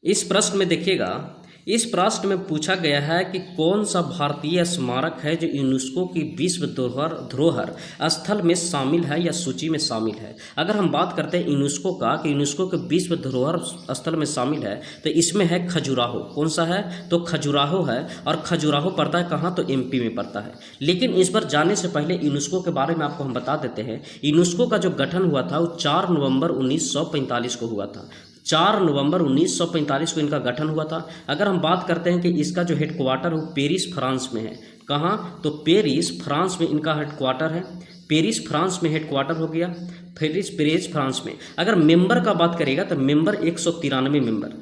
इस प्रश्न में देखिएगा, इस प्रश्न में पूछा गया है कि कौन सा भारतीय स्मारक है जो यूनेस्को की विश्व धरोहर स्थल में शामिल है या सूची में शामिल है। अगर हम बात करते हैं यूनेस्को का, कि यूनेस्को के विश्व धरोहर स्थल में शामिल है, तो इसमें है खजुराहो। कौन सा है? तो खजुराहो है। और खजुराहो पड़ता है कहाँ? तो एमपी में पड़ता है। लेकिन इस पर जाने से पहले यूनेस्को के बारे में आपको हम बता देते हैं। यूनेस्को का जो गठन हुआ था वो 4 नवंबर 1945 को हुआ था। 4 नवंबर 1945 को इनका गठन हुआ था। अगर हम बात करते हैं कि इसका जो हेडक्वार्टर वो पेरिस फ्रांस में है। कहाँ? तो पेरिस फ्रांस में इनका हेडक्वार्टर है। पेरिस फ्रांस में हेडक्वार्टर हो गया, पेरिस फ्रांस में। अगर मेंबर का बात करेगा तो मेंबर 193 मेंबर।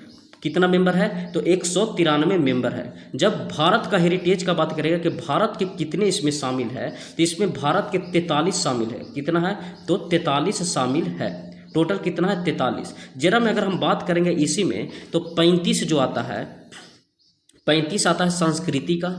कितना मेंबर है? तो 193 मेंबर है। जब भारत का हेरिटेज का बात करेगा कि भारत के कितने इसमें शामिल है, तो इसमें भारत के 43 शामिल है। कितना है? तो 43 शामिल है। टोटल कितना है? 43। जरा में अगर हम बात करेंगे इसी में, तो 35 जो आता है, 35 आता है संस्कृति का,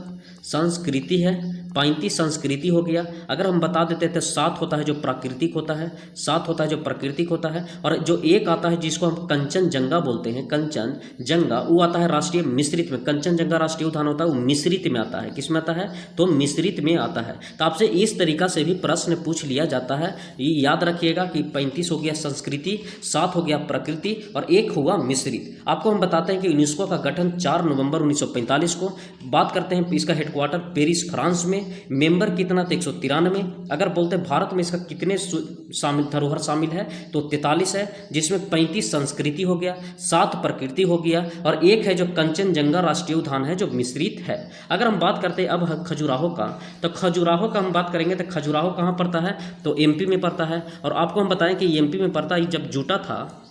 संस्कृति है, 35 संस्कृति हो गया। अगर हम बता देते तो 7 होता है जो प्राकृतिक होता है, 7 होता है जो प्राकृतिक होता है। और जो एक आता है जिसको हम कंचनजंगा बोलते हैं, कंचनजंगा, वो आता है राष्ट्रीय मिश्रित में। कंचनजंगा राष्ट्रीय उद्यान होता है, वो मिश्रित में आता है। किस में आता है? तो मिश्रित में आता है। तो आपसे इस तरीका से भी प्रश्न पूछ लिया जाता है। ये याद रखिएगा कि 35 हो गया संस्कृति, 7 हो गया प्रकृति और 1 हुआ मिश्रित। आपको हम बताते हैं कि यूनेस्को का गठन 4 नवंबर 1945 को। बात करते हैं इसका हेडक्वार्टर पेरिस फ्रांस में। मेंबर कितना? तो 193। अगर बोलते हैं भारत में इसका कितने शामिल धरोहर शामिल है, तो 43 है, जिसमें 35 संस्कृति हो गया, 7 प्रकृति हो गया और 1 है जो कंचनजंगा राष्ट्रीय उद्यान है जो मिश्रित है। अगर हम बात करते हैं अब खजुराहो का, तो खजुराहो का हम बात करेंगे तो खजुराहो कहाँ पड़ता है? तो एमपी में पड़ता है। और आपको हम बताएं कि एमपी में पड़ता है। जब जुटा था,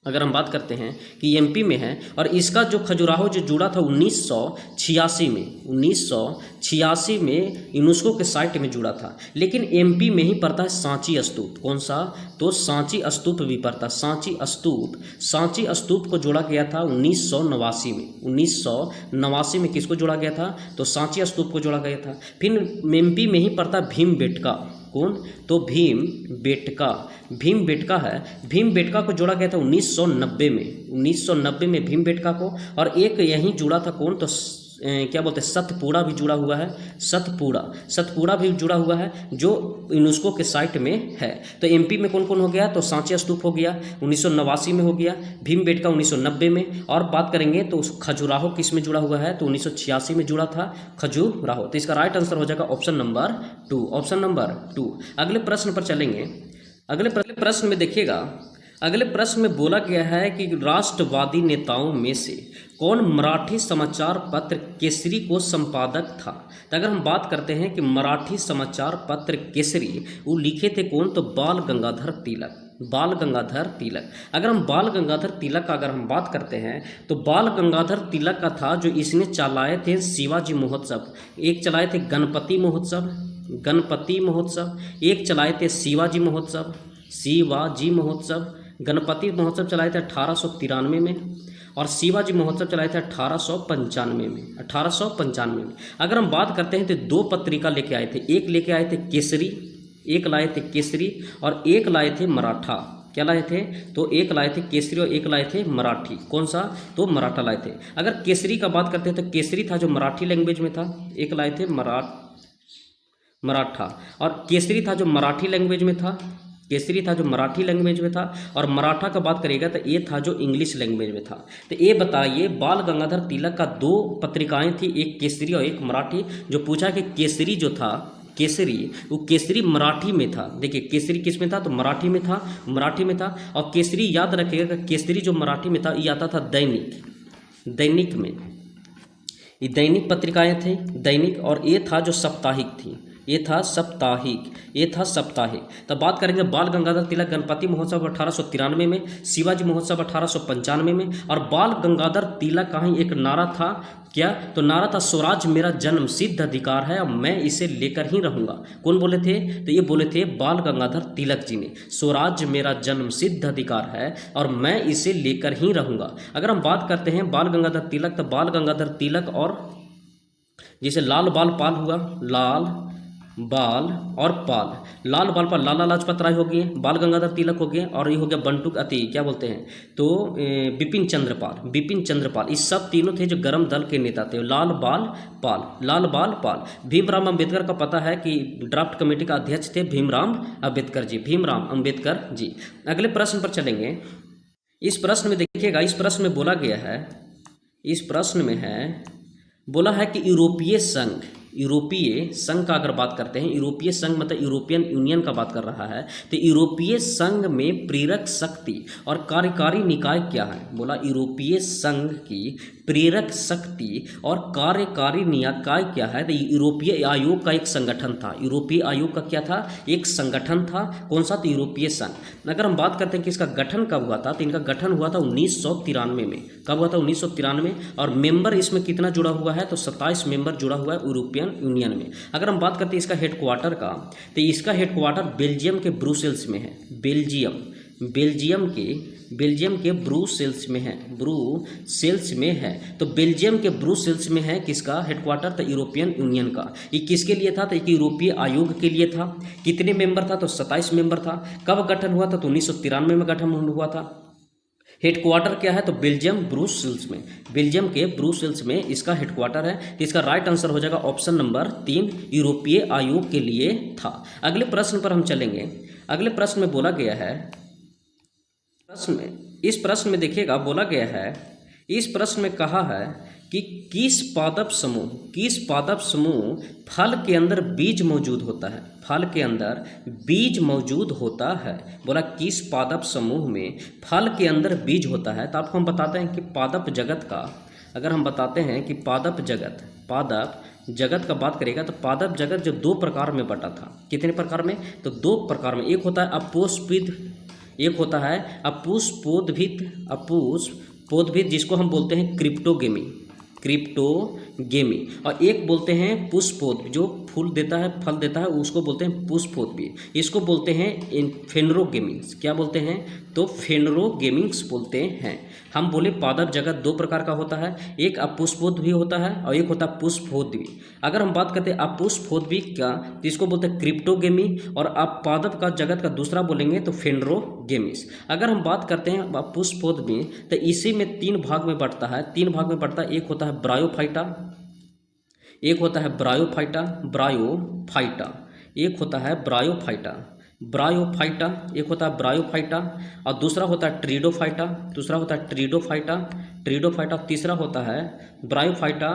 अगर हम बात करते हैं कि एमपी में है, और इसका जो खजुराहो जो जुड़ा था 1986 में, 1986 में यूनेस्को के साइट में जुड़ा था। लेकिन एमपी में ही पड़ता है सांची स्तूप। कौन सा? तो सांची स्तूप भी पड़ता है। सांची स्तूप को जोड़ा गया था 1989 में। 1989 में किसको जोड़ा गया था? तो सांची स्तूप को जोड़ा गया था। फिर एमपी में ही पड़ता भीमबेटका। कौन? तो भीमबेटका है। भीमबेटका को जोड़ा गया था 1990 में। 1990 में भीमबेटका को। और एक यहीं जुड़ा था कौन? तो क्या बोलते हैं, सतपुड़ा भी जुड़ा हुआ है। सतपुड़ा भी जुड़ा हुआ है जो यूनेस्को के साइट में है। तो एमपी में कौन कौन हो गया? तो सांची स्तूप हो गया 1989 में हो गया, भीमबेटका 1990 में। और बात करेंगे तो खजुराहो किस में जुड़ा हुआ है? तो 1986 में जुड़ा था खजुराहो। तो इसका राइट आंसर हो जाएगा ऑप्शन नंबर 2। Option number 2। अगले प्रश्न पर चलेंगे। अगले प्रश्न में देखिएगा, अगले प्रश्न में बोला गया है कि राष्ट्रवादी नेताओं में से कौन मराठी समाचार पत्र केसरी को संपादक था। तो अगर हम बात करते हैं कि मराठी समाचार पत्र केसरी वो लिखे थे कौन? तो बाल गंगाधर तिलक। अगर हम बाल गंगाधर तिलक का अगर हम बात करते हैं तो बाल गंगाधर तिलक का था जो इसने चलाए थे शिवाजी महोत्सव। एक चलाए थे गणपति महोत्सव, एक चलाए थे शिवाजी महोत्सव। गणपति महोत्सव चलाए थे 1893 में और शिवाजी महोत्सव चलाए थे 1895 में। अगर हम बात करते हैं तो 2 पत्रिका लेके आए थे। एक लेके आए थे केसरी, एक लाए थे केसरी और एक लाए थे मराठा। क्या लाए थे? तो एक लाए थे केसरी और एक लाए थे मराठी। कौन सा? तो मराठा लाए थे। अगर केसरी का बात करते हैं तो केसरी था जो मराठी लैंग्वेज में था, एक लाए थे मराठा, और केसरी था जो मराठी लैंग्वेज में था, और मराठा का बात करेगा तो ये था जो इंग्लिश लैंग्वेज में था। तो ये बताइए, बाल गंगाधर तिलक का 2 पत्रिकाएं थी, एक केसरी और एक मराठी। जो पूछा कि केसरी जो था केसरी, वो केसरी मराठी में था। देखिए केसरी किस में था, तो मराठी में था, मराठी में था। और केसरी याद रखिएगा, केसरी जो मराठी में था ये आता था दैनिक, दैनिक में, ये दैनिक पत्रिकाएं थी, दैनिक। और ये था जो साप्ताहिक थी, ये था साप्ताहिक, ये था साप्ताहिक। तब बात करेंगे बाल गंगाधर तिलक गणपति महोत्सव 1893 में, शिवाजी महोत्सव 1895 में। और बाल गंगाधर तिलक का ही एक नारा था, क्या, तो नारा था स्वराज मेरा जन्म सिद्ध अधिकार है और मैं इसे लेकर ही रहूंगा। कौन बोले थे, तो ये बोले थे बाल गंगाधर तिलक जी ने, स्वराज मेरा जन्म सिद्ध अधिकार है और मैं इसे लेकर ही रहूंगा। अगर हम बात करते हैं बाल गंगाधर तिलक, तो बाल गंगाधर तिलक और जैसे लाल बाल पाल हुआ, लाल बाल और पाल, लाल बाल पाल लाला लाजपत राय हो गए, बाल गंगाधर तिलक हो गए, और ये हो गया बंटू अति क्या बोलते हैं, तो बिपिन चंद्र पाल, बिपिन चंद्र पाल। इस सब तीनों थे जो गरम दल के नेता थे, लाल बाल पाल, लाल बाल पाल। भीमराव अंबेडकर का पता है कि ड्राफ्ट कमेटी का अध्यक्ष थे भीमराव अंबेडकर जी, भीमराव अंबेडकर जी। अगले प्रश्न पर चलेंगे। इस प्रश्न में देखिएगा, इस प्रश्न में बोला गया है, इस प्रश्न में है बोला है कि यूरोपीय संघ, यूरोपीय संघ का अगर बात करते हैं, यूरोपीय संघ मतलब यूरोपियन यूनियन का बात कर रहा है, तो यूरोपीय संघ में प्रेरक शक्ति और कार्यकारी निकाय क्या है। बोला यूरोपीय संघ की प्रेरक शक्ति और कार्यकारी निकाय क्या है, तो यूरोपीय आयोग का एक संगठन था, यूरोपीय आयोग का क्या था, एक संगठन था। कौन सा, तो यूरोपीय संघ। अगर हम बात करते हैं कि इसका गठन कब हुआ था, तो इनका गठन हुआ था 1993 में। कब हुआ था, 1993। और मेंबर इसमें कितना जुड़ा हुआ है, तो 27 मेंबर जुड़ा हुआ है यूरोपियन यूनियन में। अगर हम बात करते हैं इसका हेडक्वार्टर का, तो इसका हेडक्वार्टर बेल्जियम के ब्रुसेल्स में है, बेल्जियम, बेल्जियम के ब्रुसेल्स में है, ब्रुसेल्स में है। तो बेल्जियम के ब्रुसेल्स में है किसका हेडक्वार्टर, तो यूरोपियन यूनियन का। ये किसके लिए था, तो एक यूरोपीय आयोग के लिए था। कितने मेंबर था, तो 27 मेंबर था। कब गठन हुआ था, तो 1993 में गठन हुआ था। हेडक्वार्टर क्या है, तो बेल्जियम ब्रुसेल्स में, बेल्जियम के ब्रुसेल्स में इसका हेडक्वार्टर है। तो इसका राइट आंसर हो जाएगा ऑप्शन नंबर 3, यूरोपीय आयोग के लिए था। अगले प्रश्न पर हम चलेंगे। अगले प्रश्न में बोला गया है, इस प्रश्न में देखिएगा बोला गया है, इस प्रश्न में कहा है कि किस पादप समूह फल के अंदर बीज मौजूद होता है, फल के अंदर बीज मौजूद होता है। बोला किस पादप समूह में फल के अंदर बीज होता है। तो आपको हम बताते हैं कि पादप जगत का, अगर हम बताते हैं कि पादप जगत का बात करेगा, तो पादप जगत जो 2 प्रकार में बटा था। कितने प्रकार में, तो 2 प्रकार में। एक होता है अपुष्पित, एक होता है अपुष्पोद्भिद जिसको हम बोलते हैं क्रिप्टोगेमी, और एक बोलते हैं पुष्पोद्भिद जो फूल देता है, फल देता है, उसको बोलते हैं पुष्पोद्भिद। इसको बोलते हैं फेनरोगेमिंग्स। क्या बोलते हैं, तो फेनरोगेमिंग्स बोलते हैं। हम बोले पादप जगत 2 प्रकार का होता है, एक अपुष्पोद्भिद होता है और एक होता है पुष्पोद्भिद। अगर हम बात करते हैं अपुष्पोद्भिद का, तो इसको बोलते हैं क्रिप्टोगेमी, और आप पादप का जगत का दूसरा बोलेंगे तो फेनरोगेमिस। अगर हम बात करते हैं अपुष्पोद्भिद, तो इसी में 3 भाग में बढ़ता है, 3 भाग में बढ़ता है। एक होता है ब्रायोफाइटा, एक होता है ब्रायोफाइटा, एक होता है ब्रायोफाइटा, एक होता है ब्रायोफाइटा, और दूसरा होता है ट्रीडोफाइटा, ट्रीडोफाइटा, तीसरा होता है ब्रायोफाइटा,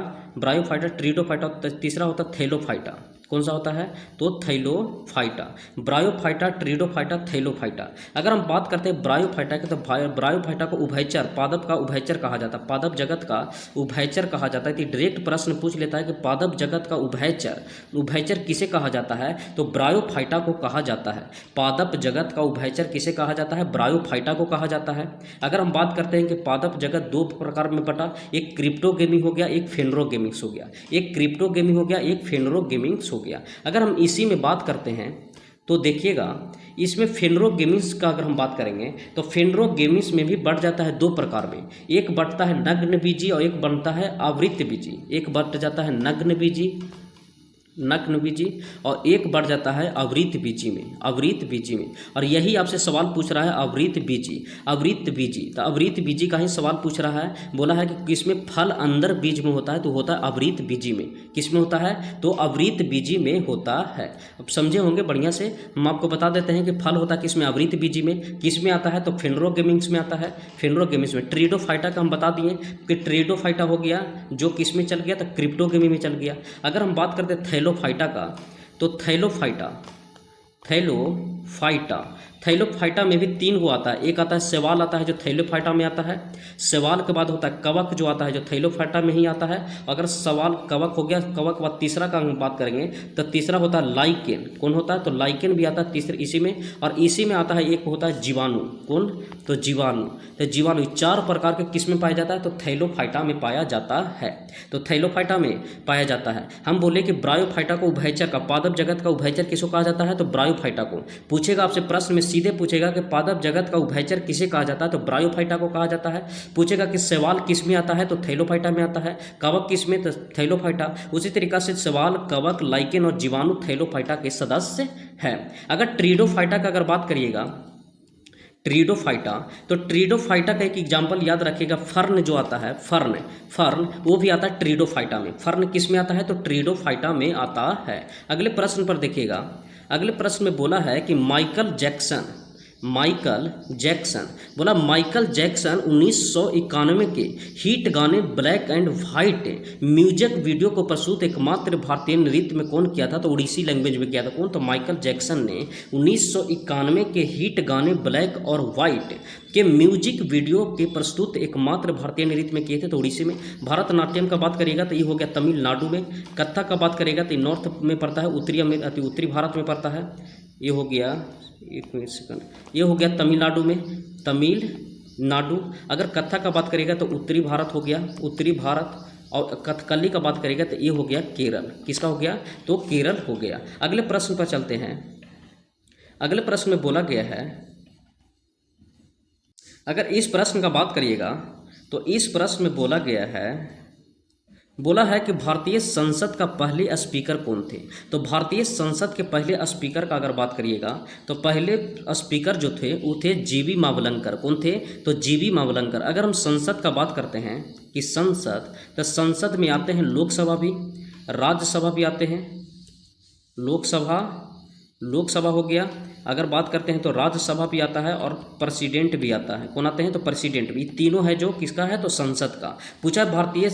ट्रीडोफाइटा, तीसरा होता है थैलोफाइटा। कौन सा होता है, तो थैलोफाइटा, ब्रायोफाइटा, ट्रीडोफाइटा, थैलोफाइटा। अगर हम बात करते हैं ब्रायोफाइटा की, तो ब्रायोफाइटा को उभयचर, पादप का उभयचर कहा जाता है, पादप जगत का उभयचर कहा जाता है। तो डायरेक्ट प्रश्न पूछ लेता है कि पादप जगत का उभयचर किसे कहा जाता है, तो ब्रायोफाइटा को कहा जाता है। पादप जगत का उभयचर किसे कहा जाता है, ब्रायोफाइटा को कहा जाता है। अगर हम बात करते हैं कि पादप जगत 2 प्रकार में बटा, एक क्रिप्टोगेमी हो गया, एक फेनरोगेमिक्स हो गया, एक क्रिप्टोगेमी हो गया, एक फेनरोगेमिक्स हो गया। अगर हम इसी में बात करते हैं तो देखिएगा, इसमें फेनरोगेमिस का अगर हम बात करेंगे, तो फेनरोगेमिस में भी बढ़ जाता है 2 प्रकार में। एक बढ़ता है नग्न बीजी और एक बनता है आवृत बीजी। एक बढ़ जाता है नग्न बीजी, और एक बढ़ जाता है आवृत बीजी में, और यही आपसे सवाल पूछ रहा है आवृत बीजी। तो आवृत बीजी का ही सवाल पूछ रहा है। बोला है कि किसमें फल अंदर बीज में होता है, तो होता है आवृत बीजी में। किसमें होता है, तो आवृत बीजी में होता है। अब समझे होंगे बढ़िया से। हम आपको बता देते हैं कि फल होता है किसमें, आवृत बीजी में। किसमें आता है, तो फेनरोगेमिक्स में आता है, फेनरोगेमिक्स में। ट्रीडोफाइटा का हम बता दिए कि ट्रीडोफाइटा हो गया जो किसमें चल गया, तो क्रिप्टोगेमी में चल गया। अगर हम बात करते हैं थैलोफाइटा का, तो थैलोफाइटा, थैलोफाइटा, थैलोफाइटा में भी 3 गो आता है। एक आता है शैवाल आता है जो थैलोफाइटा में आता है, शैवाल के बाद होता है कवक जो आता है जो थैलोफाइटा में ही आता है। अगर शैवाल कवक हो गया, कवक के बाद तीसरा का हम बात करेंगे तो तीसरा होता है लाइकेन। कौन होता है? तो लाइकेन भी आता है तीसरे इसी में। और इसी में आता है एक होता है जीवाणु। कौन? तो जीवाणु। तो जीवाणु 4 प्रकार के किस में पाया जाता है? तो थैलोफाइटा में पाया जाता है। तो थैलोफाइटा में पाया जाता है। हम बोले कि ब्रायोफाइटा को उभयचर का, पादप जगत का उभयचर किसको कहा जाता है? तो ब्रायोफाइटा को। पूछेगा आपसे प्रश्न में सीधे पूछेगा कि पादप जगत का उभयचर किसे कहा जाता है? तो ब्रायोफाइटा को कहा जाता है। पूछेगा कि शैवाल किस में आता है? तो थैलोफाइटा में आता है। कवक किस में? तो थैलोफाइटा। उसी तरीका से शैवाल, कवक, लाइकेन और जीवाणु थैलोफाइटा के सदस्य है। अगर ट्रीडोफाइटा का अगर बात करिएगा, ट्रीडोफाइटा, तो ट्रीडोफाइटा का एक एग्जाम्पल याद रखिएगा, फर्न जो आता है, फर्न वो भी आता है ट्रीडोफाइटा में। फर्न किस में आता है? तो ट्रीडोफाइटा में आता है। अगले प्रश्न पर देखिएगा, अगले प्रश्न में बोला है कि माइकल जैक्सन बोला, माइकल जैक्सन 1991 के हिट गाने black and white music video को प्रस्तुत एकमात्र भारतीय नृत्य में कौन किया था? तो उड़ीसी लैंग्वेज में किया था। कौन? तो माइकल जैक्सन ने 1991 के हिट गाने ब्लैक और वाइट के म्यूजिक वीडियो के प्रस्तुत एकमात्र भारतीय नृत्य में किए थे। तो उड़ीसी में। भरतनाट्यम का बात करिएगा तो ये हो गया तमिलनाडु में। कथक का बात करिएगा तो नॉर्थ में पड़ता है, उत्तरी भारत में पड़ता है। ये हो गया, एक मिनट सेकंड, ये हो गया तमिलनाडु में, तमिलनाडु। अगर कथक का बात करेगा तो उत्तरी भारत हो गया, उत्तरी भारत। और कथकली का बात करेगा तो ये हो गया केरल। किसका हो गया? तो केरल हो गया। अगले प्रश्न पर चलते हैं। अगले प्रश्न में बोला गया है, अगर इस प्रश्न का बात करिएगा तो इस प्रश्न में बोला गया है, बोला है कि भारतीय संसद का पहले स्पीकर कौन थे? तो भारतीय संसद के पहले स्पीकर का अगर बात करिएगा तो पहले स्पीकर जो थे वो थे जीवी मावलंकर। कौन थे? तो जीवी मावलंकर। अगर हम संसद का बात करते हैं कि संसद, तो संसद में आते हैं लोकसभा भी, राज्यसभा भी आते हैं। लोकसभा हो गया। अगर बात करते हैं तो राज्यसभा भी आता है और प्रेसिडेंट भी आता है। कौन आते हैं? तो प्रेसिडेंट भी। तीनों है जो किसका है? तो संसद का। पूछा भारतीय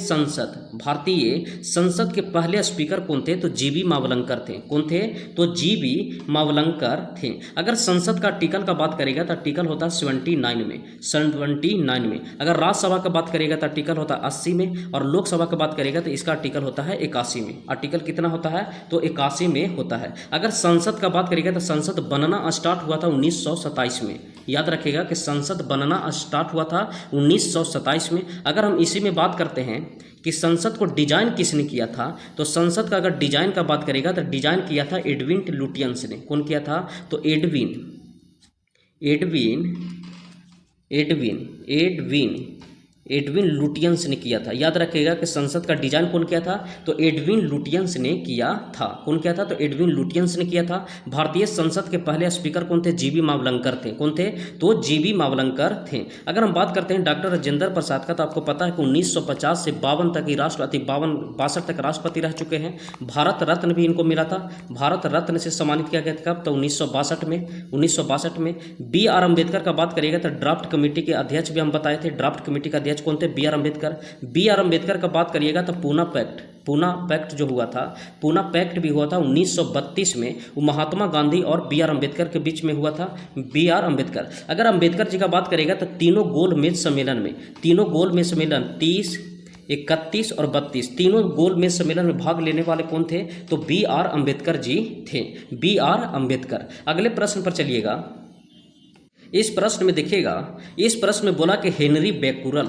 संसद के पहले स्पीकर कौन थे? तो जीवी मावलंकर थे। कौन थे? तो जीवी मावलंकर थे। अगर संसद का आर्टिकल का बात करेगा तो आर्टिकल होता है 79 में। अगर राज्यसभा का बात करेगा तो आर्टिकल होता है 80 में। और लोकसभा का बात करेगा तो इसका आर्टिकल होता है 81 में। आर्टिकल कितना होता है? तो 81 में होता है। अगर संसद का बात करेगा तो संसद बनना स्टार्ट हुआ था 1927 में। याद रखिएगा कि संसद बनना स्टार्ट हुआ था 1927 में। अगर हम इसी में बात करते हैं कि संसद को डिजाइन किसने किया था, तो संसद का अगर डिजाइन का बात करेगा तो डिजाइन किया था एडविन लुटियंस ने। कौन किया था? तो एडविन लुटियंस ने किया था। याद रखिएगा कि संसद का डिजाइन कौन किया था? तो एडविन लुटियंस ने किया था। कौन किया था? तो एडविन लुटियंस ने किया था। भारतीय संसद के पहले स्पीकर कौन थे? जीवी मावलंकर थे। कौन थे? तो जीवी मावलंकर थे। अगर हम बात करते हैं डॉक्टर राजेंद्र प्रसाद का, तो आपको पता है कि 1950 से 52 तक ही राष्ट्रपति, 62 तक राष्ट्रपति रह चुके हैं। भारत रत्न भी इनको मिला था। भारत रत्न से सम्मानित किया गया था कब? तो 1962 में। बी आर अम्बेडकर का बात करिएगा तो ड्राफ्ट कमेटी के अध्यक्ष भी हम बताए थे। ड्राफ्ट कमेटी का अध्यक्ष कौन थे? बी आर अम्बेडकर का बात करिएगा तो पूना पैक्ट जो हुआ था, पूना पैक्ट भी हुआ था 1932 में। वो महात्मा गांधी और बी आर अम्बेडकर के बीच में हुआ था। B R Ambedkar. अगर अम्बेडकर जी का बात करेगा तो तीनों गोलमेज सम्मेलन 30, 31 और 32 तीनों गोलमेज सम्मेलन में भाग लेने वाले कौन थे? तो बी आर अम्बेडकर जी थे। B R Ambedkar. अगले प्रश्न पर चलिएगा। इस प्रश्न में देखिएगा, इस प्रश्न में बोला कि हेनरी बेकुरल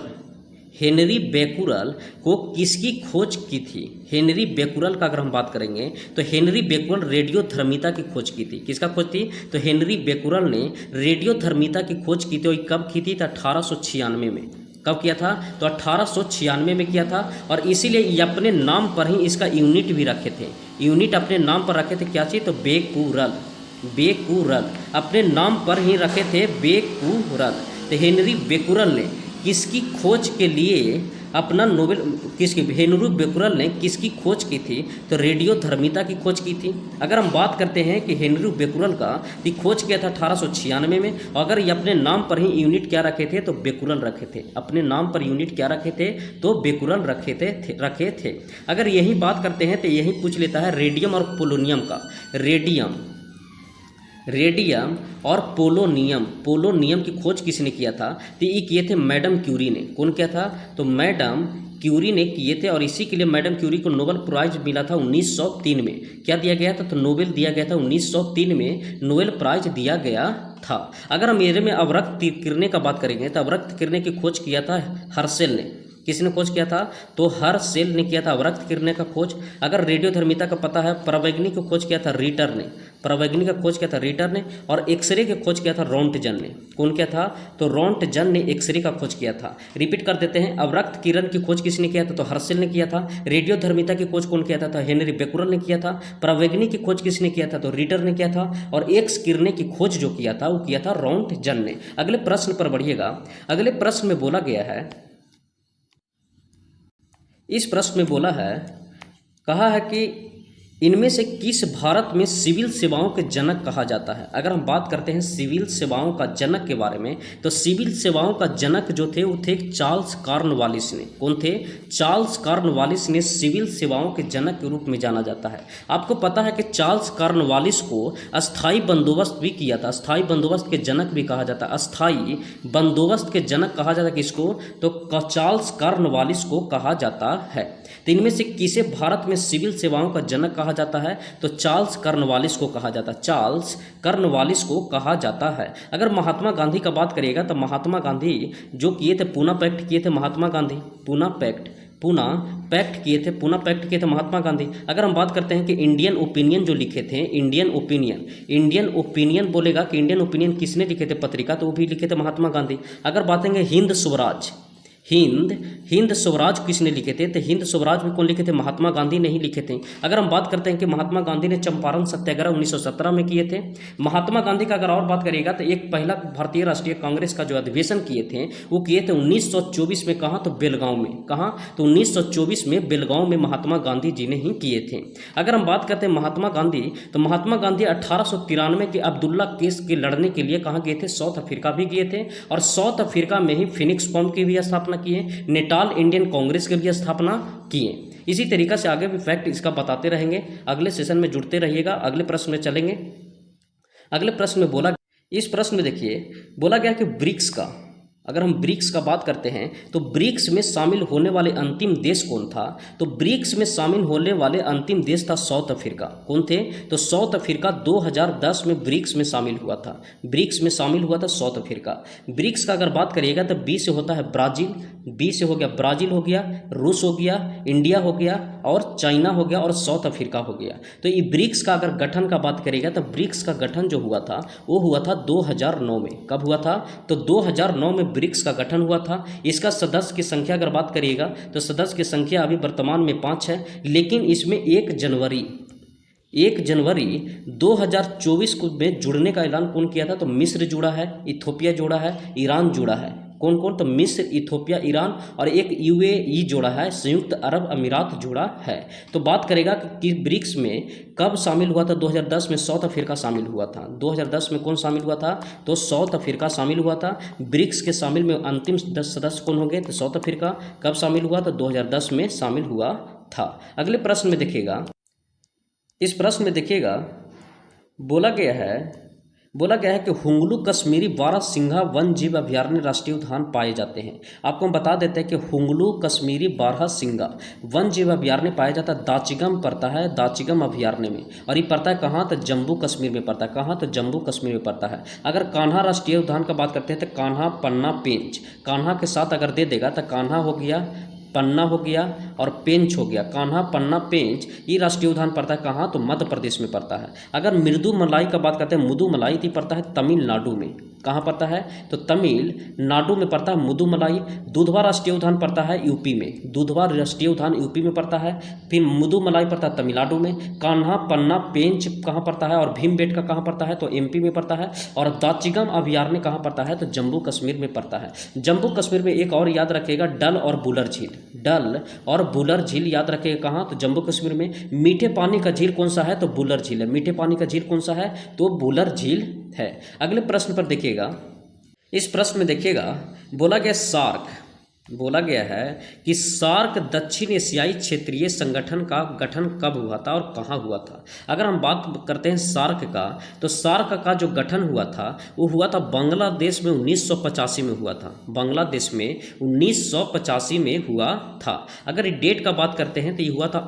को किसकी खोज की थी? हेनरी बेकुरल का अगर हम बात करेंगे तो हेनरी बेकुरल रेडियोधर्मिता की खोज की थी। किसका खोज थी? तो हेनरी बेकुरल ने रेडियोधर्मिता की खोज की थी। और कब की थी? तो 1896 में। कब किया था? तो 1896 में किया था। और इसीलिए अपने नाम पर ही इसका यूनिट भी रखे थे। यूनिट अपने नाम पर रखे थे। क्या चीज़? तो बेकुरल अपने नाम पर ही रखे थे, बेकुरल। तो हेनरी बेकुरल ने किसकी खोज के लिए अपना नोबेल किसकी, हेनरी बेकुरल ने किसकी खोज की थी, तो रेडियोधर्मिता की खोज की थी। अगर हम बात करते हैं कि हेनरी बेकुरल का की खोज किया था 1896 में, और अगर ये अपने नाम पर ही यूनिट क्या रखे थे, तो बेकुरल रखे थे। अपने नाम पर यूनिट क्या रखे थे, तो बेकुरल रखे थे। अगर यही बात करते हैं तो यही पूछ लेता है रेडियम और पोलोनियम का। रेडियम और पोलोनियम की खोज किसने किया था, तो ये किए थे मैडम क्यूरी ने। कौन किया था, तो मैडम क्यूरी ने किए थे, और इसी के लिए मैडम क्यूरी को नोबेल प्राइज मिला था 1903 में। क्या दिया गया था, तो नोबेल दिया गया था 1903 में, नोबेल प्राइज दिया गया था। अगर हम एरे में अवरक्त किरणें का बात करेंगे तो अवरक्त किरणें की खोज किया था हर्शेल ने। किसने खोज किया था, तो हर्शेल ने किया था अवरक्त किरणें का खोज। अगर रेडियोधर्मिता का पता है, परावैज्ञानिक को खोज किया था रीटर ने। परावैज्ञानिक का खोज किया था रीटर ने, और एक्सरे की खोज किया था रोंटजन ने। कौन किया था, तो रोंटजन ने एक्सरे का खोज किया था। रिपीट कर देते हैं, अवरक्त किरण की खोज किसने किया था, तो हर्शेल ने किया था। रेडियोधर्मिता की खोज कौन किया था, तो हेनरी बेकुरल ने किया था। परावैज्ञानिक की खोज किसने किया था, तो रीटर ने किया था। और एक्स किरणें की खोज जो किया था वो किया था रोंटजन ने। अगले प्रश्न पर बढ़िएगा। अगले प्रश्न में बोला गया है, इस प्रश्न में बोला है, कहा है कि इनमें से किस भारत में सिविल सेवाओं के जनक कहा जाता है। अगर हम बात करते हैं सिविल सेवाओं का जनक के बारे में, तो सिविल सेवाओं का जनक जो थे वो थे चार्ल्स कॉर्नवालिस ने। कौन थे, चार्ल्स कॉर्नवालिस ने सिविल सेवाओं के जनक के रूप में जाना जाता है। आपको पता है कि चार्ल्स कॉर्नवालिस को अस्थाई बंदोबस्त भी किया था, अस्थाई बंदोबस्त के जनक भी कहा जाता है। अस्थाई बंदोबस्त के जनक कहा जाता है किसको, तो चार्ल्स कॉर्नवालिस को कहा जाता है। तो इनमें से किसे भारत में सिविल सेवाओं का जनक कहा जाता है, तो चार्ल्स कॉर्नवालिस को कहा जाता है। चार्ल्स कॉर्नवालिस को कहा जाता है। अगर महात्मा गांधी का बात करिएगा तो महात्मा गांधी जो किए थे, पूना पैक्ट किए थे महात्मा गांधी। पूना पैक्ट किए थे महात्मा गांधी। अगर हम बात करते हैं कि इंडियन ओपिनियन जो लिखे थे, इंडियन ओपिनियन बोलेगा कि इंडियन ओपिनियन किसने लिखे थे पत्रिका, तो वो भी लिखे थे महात्मा गांधी। अगर बातेंगे हिंद स्वराज किसने लिखे थे, तो हिंद स्वराज भी कौन लिखे थे, महात्मा गांधी ने ही लिखे थे। अगर हम बात करते हैं कि महात्मा गांधी ने चंपारण सत्याग्रह 1917 में किए थे। महात्मा गांधी का अगर और बात करिएगा तो एक पहला भारतीय राष्ट्रीय कांग्रेस का जो अधिवेशन किए थे वो किए थे 1924 में। कहाँ, तो बेलगांव में। कहाँ, तो 1924 में बेलगांव में महात्मा गांधी जी ने ही किए थे। अगर हम बात करते हैं महात्मा गांधी, तो महात्मा गांधी 1893 के अब्दुल्ला केस के लड़ने के लिए कहाँ गए थे, साउथ अफ्रीका भी गए थे, और साउथ अफ्रीका में ही फिनिक्स फॉर्म की भी स्थापना किए, नेटाल इंडियन कांग्रेस की भी स्थापना किए। इसी तरीका से आगे भी फैक्ट इसका बताते रहेंगे। अगले सेशन में जुड़ते रहिएगा। अगले प्रश्न में चलेंगे। अगले प्रश्न में बोला, इस प्रश्न में देखिए बोला गया कि ब्रिक्स का, अगर हम ब्रिक्स का बात करते हैं तो ब्रिक्स में शामिल होने वाले अंतिम देश कौन था, तो ब्रिक्स में शामिल होने वाले अंतिम देश था साउथ अफ्रीका। कौन थे, तो साउथ अफ्रीका 2010 में ब्रिक्स में शामिल हुआ था। ब्रिक्स में शामिल हुआ था साउथ अफ्रीका। ब्रिक्स का अगर बात करिएगा तो बी से होता है ब्राज़ील, बी से हो गया ब्राज़ील हो गया, रूस हो गया, इंडिया हो गया, और चाइना हो गया, और साउथ अफ्रीका हो गया। तो ये ब्रिक्स का अगर गठन का बात करिएगा तो ब्रिक्स का गठन जो हुआ था वो हुआ था 2009 में। कब हुआ था, तो 2009 में ब्रिक्स का गठन हुआ था। इसका सदस्य की संख्या अगर बात करिएगा तो सदस्य की संख्या अभी वर्तमान में 5 है, लेकिन इसमें 1 जनवरी 2024 को में जुड़ने का ऐलान कौन किया था, तो मिस्र जुड़ा है, इथोपिया जुड़ा है, ईरान जुड़ा है। कौन कौन, तो मिस्र, इथोपिया, ईरान, और एक यूएई जुड़ा है, संयुक्त अरब अमीरात जुड़ा है। तो बात करेगा कि ब्रिक्स में कब शामिल हुआ था, 2010 में साउथ अफ्रीका शामिल हुआ था। 2010 में कौन शामिल हुआ था, तो साउथ अफ्रीका शामिल हुआ था। ब्रिक्स के शामिल में अंतिम 10 सदस्य कौन होंगे, तो साउथ अफ्रीका। कब शामिल हुआ, तो 2010 में शामिल हुआ था। अगले प्रश्न में देखिएगा, इस प्रश्न में देखिएगा बोला गया है कि हुंगलू कश्मीरी बारहसिंघा वन जीव अभयारण्य राष्ट्रीय उद्यान पाए जाते हैं। आपको हम बता देते हैं कि हुंगलू कश्मीरी बारहसिंघा वन जीव अभयारण्य पाया जाता है, दाचिगम पड़ता है, दाचिगम अभयारण्य में। और ये पड़ता है कहाँ, तो जम्मू कश्मीर में पड़ता है। कहाँ, तो जम्मू कश्मीर में पड़ता है। अगर कान्हा राष्ट्रीय उद्यान का बात करते हैं तो कान्हा, पन्ना, पेंच, कान्हा के साथ अगर दे देगा तो कान्हा हो गया, पन्ना हो गया, और पेंच हो गया। कान्हा, पन्ना, पेंच ये राष्ट्रीय उद्यान पड़ता है कहाँ, तो मध्य प्रदेश में पड़ता है। अगर मृदु मलाई का बात करते हैं, मृदु मलाई तो पड़ता है तमिलनाडु में। कहाँ पड़ता है? तो तमिलनाडु में पड़ता है मुदुमलाई। दुधवा राष्ट्रीय उद्यान पड़ता है यूपी में, दुधवा राष्ट्रीय उद्यान यूपी में पड़ता है। फिर मुदुमलाई पड़ता है तमिलनाडु में। कान्हा पन्ना पेंच कहाँ पड़ता है? और भीमबेटका कहाँ पड़ता है? तो एमपी में पड़ता है। और दाचिगम अभयारण्य कहाँ पड़ता है? तो जम्मू कश्मीर में पड़ता है। जम्मू कश्मीर में एक और याद रखिएगा, डल और बुलर झील, डल और बुलर झील याद रखिएगा कहाँ? तो जम्मू कश्मीर में। मीठे पानी का झील कौन सा है? तो बुलर झील है। मीठे पानी का झील कौन सा है? तो बुलर झील है। अगले प्रश्न पर देखिएगा, इस प्रश्न में देखिएगा बोला गया सार्क, बोला गया है कि सार्क दक्षिण एशियाई क्षेत्रीय संगठन का गठन कब हुआ था और कहाँ हुआ था। अगर हम बात करते हैं सार्क का, तो सार्क का जो गठन हुआ था वो हुआ था बांग्लादेश में 1985 में हुआ था। बांग्लादेश में 1985 में हुआ था। अगर डेट का बात करते हैं तो ये हुआ था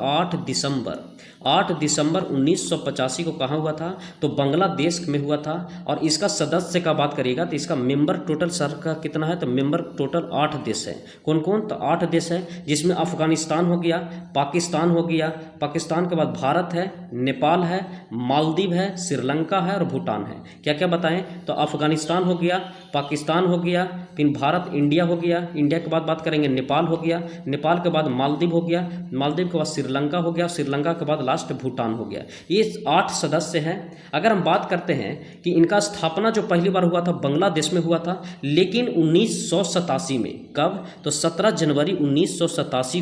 8 दिसंबर 1985 को कहाँ हुआ था? तो बांग्लादेश में हुआ था। और इसका सदस्य का बात करिएगा तो इसका मेंबर टोटल सार्क का कितना है? तो मेंबर टोटल 8 देश है। कौन कौन? तो 8 देश है, जिसमें अफगानिस्तान हो गया, पाकिस्तान हो गया, पाकिस्तान के बाद भारत है, नेपाल है, मालदीव है, श्रीलंका है और भूटान है। क्या क्या बताएं? तो अफगानिस्तान हो गया, पाकिस्तान हो गया, फिर भारत, इंडिया हो गया, इंडिया के बाद बात करेंगे नेपाल हो गया, नेपाल के बाद मालदीव हो गया, मालदीव के बाद श्रीलंका हो गया, श्रीलंका के बाद लास्ट भूटान हो गया। ये 8 सदस्य हैं। अगर हम बात करते हैं कि इनका स्थापना जो पहली बार हुआ था बांग्लादेश में हुआ था, लेकिन 1987 में, कब? तो 17 जनवरी 1987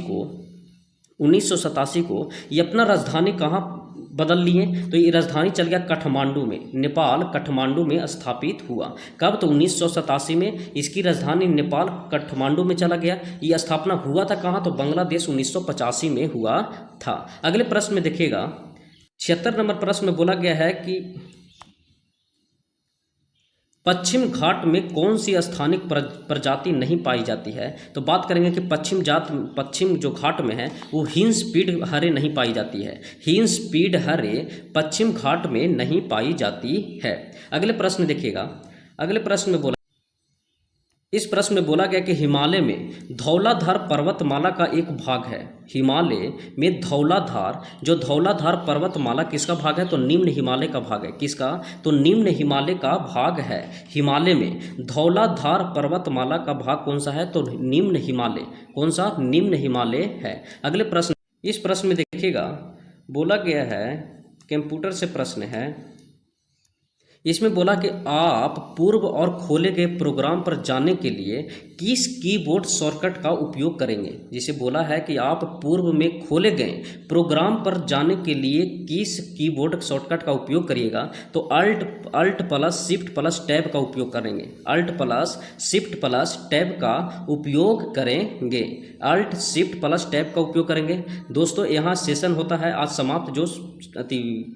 को ये अपना राजधानी कहाँ बदल लिए? तो ये राजधानी चल गया काठमांडू में, नेपाल काठमांडू में स्थापित हुआ। कब? तो 1987 में इसकी राजधानी नेपाल काठमांडू में चला गया। ये स्थापना हुआ था कहाँ? तो बांग्लादेश 1985 में हुआ था। अगले प्रश्न में देखिएगा, 76 नंबर प्रश्न में बोला गया है कि पश्चिम घाट में कौन सी स्थानिक प्रजाति नहीं पाई जाती है? तो बात करेंगे कि पश्चिम जो घाट में है वो हिंस्पीड हरे नहीं पाई जाती है। हिंस्पीड हरे पश्चिम घाट में नहीं पाई जाती है। अगले प्रश्न देखिएगा, अगले प्रश्न में बोला, इस प्रश्न में बोला गया कि हिमालय में धौलाधार पर्वतमाला का एक भाग है। हिमालय में धौलाधार, जो धौलाधार पर्वतमाला किसका भाग है? तो निम्न हिमालय का भाग है। किसका? तो निम्न हिमालय का भाग है। हिमालय में धौलाधार पर्वतमाला का भाग कौन सा है? तो निम्न हिमालय। कौन सा? निम्न हिमालय है। अगले प्रश्न, इस प्रश्न में देखिएगा बोला गया है, कंप्यूटर से प्रश्न है, इसमें बोला कि आप पूर्व और खोले गए प्रोग्राम पर जाने के लिए किस कीबोर्ड शॉर्टकट का उपयोग करेंगे। जिसे बोला है कि आप पूर्व में खोले गए प्रोग्राम पर जाने के लिए किस कीबोर्ड शॉर्टकट का उपयोग करिएगा। तो alt plus shift plus tab का उपयोग करेंगे। Alt plus shift plus tab का उपयोग करेंगे। अल्ट शिफ्ट प्लस टैब का उपयोग करेंगे। दोस्तों यहाँ सेशन होता है आज समाप्त। जो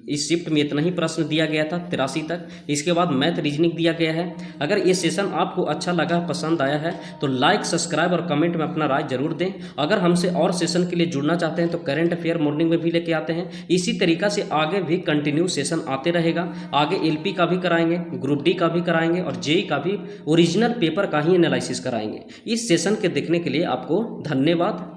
इस शिफ्ट में इतना ही प्रश्न दिया गया था 83 तक। इसके बाद मैथ रीजनिंग दिया गया है। अगर ये सेशन आपको अच्छा लगा, पसंद आया है तो लाइक, सब्सक्राइब और कमेंट में अपना राय जरूर दें। अगर हमसे और सेशन के लिए जुड़ना चाहते हैं तो करंट अफेयर मॉर्निंग में भी लेके आते हैं। इसी तरीका से आगे भी कंटिन्यू सेशन आते रहेगा। आगे एलपी का भी कराएंगे, ग्रुप डी का भी कराएंगे और जेई का भी ओरिजिनल पेपर का ही एनालिसिस कराएंगे। इस सेशन के देखने के लिए आपको धन्यवाद।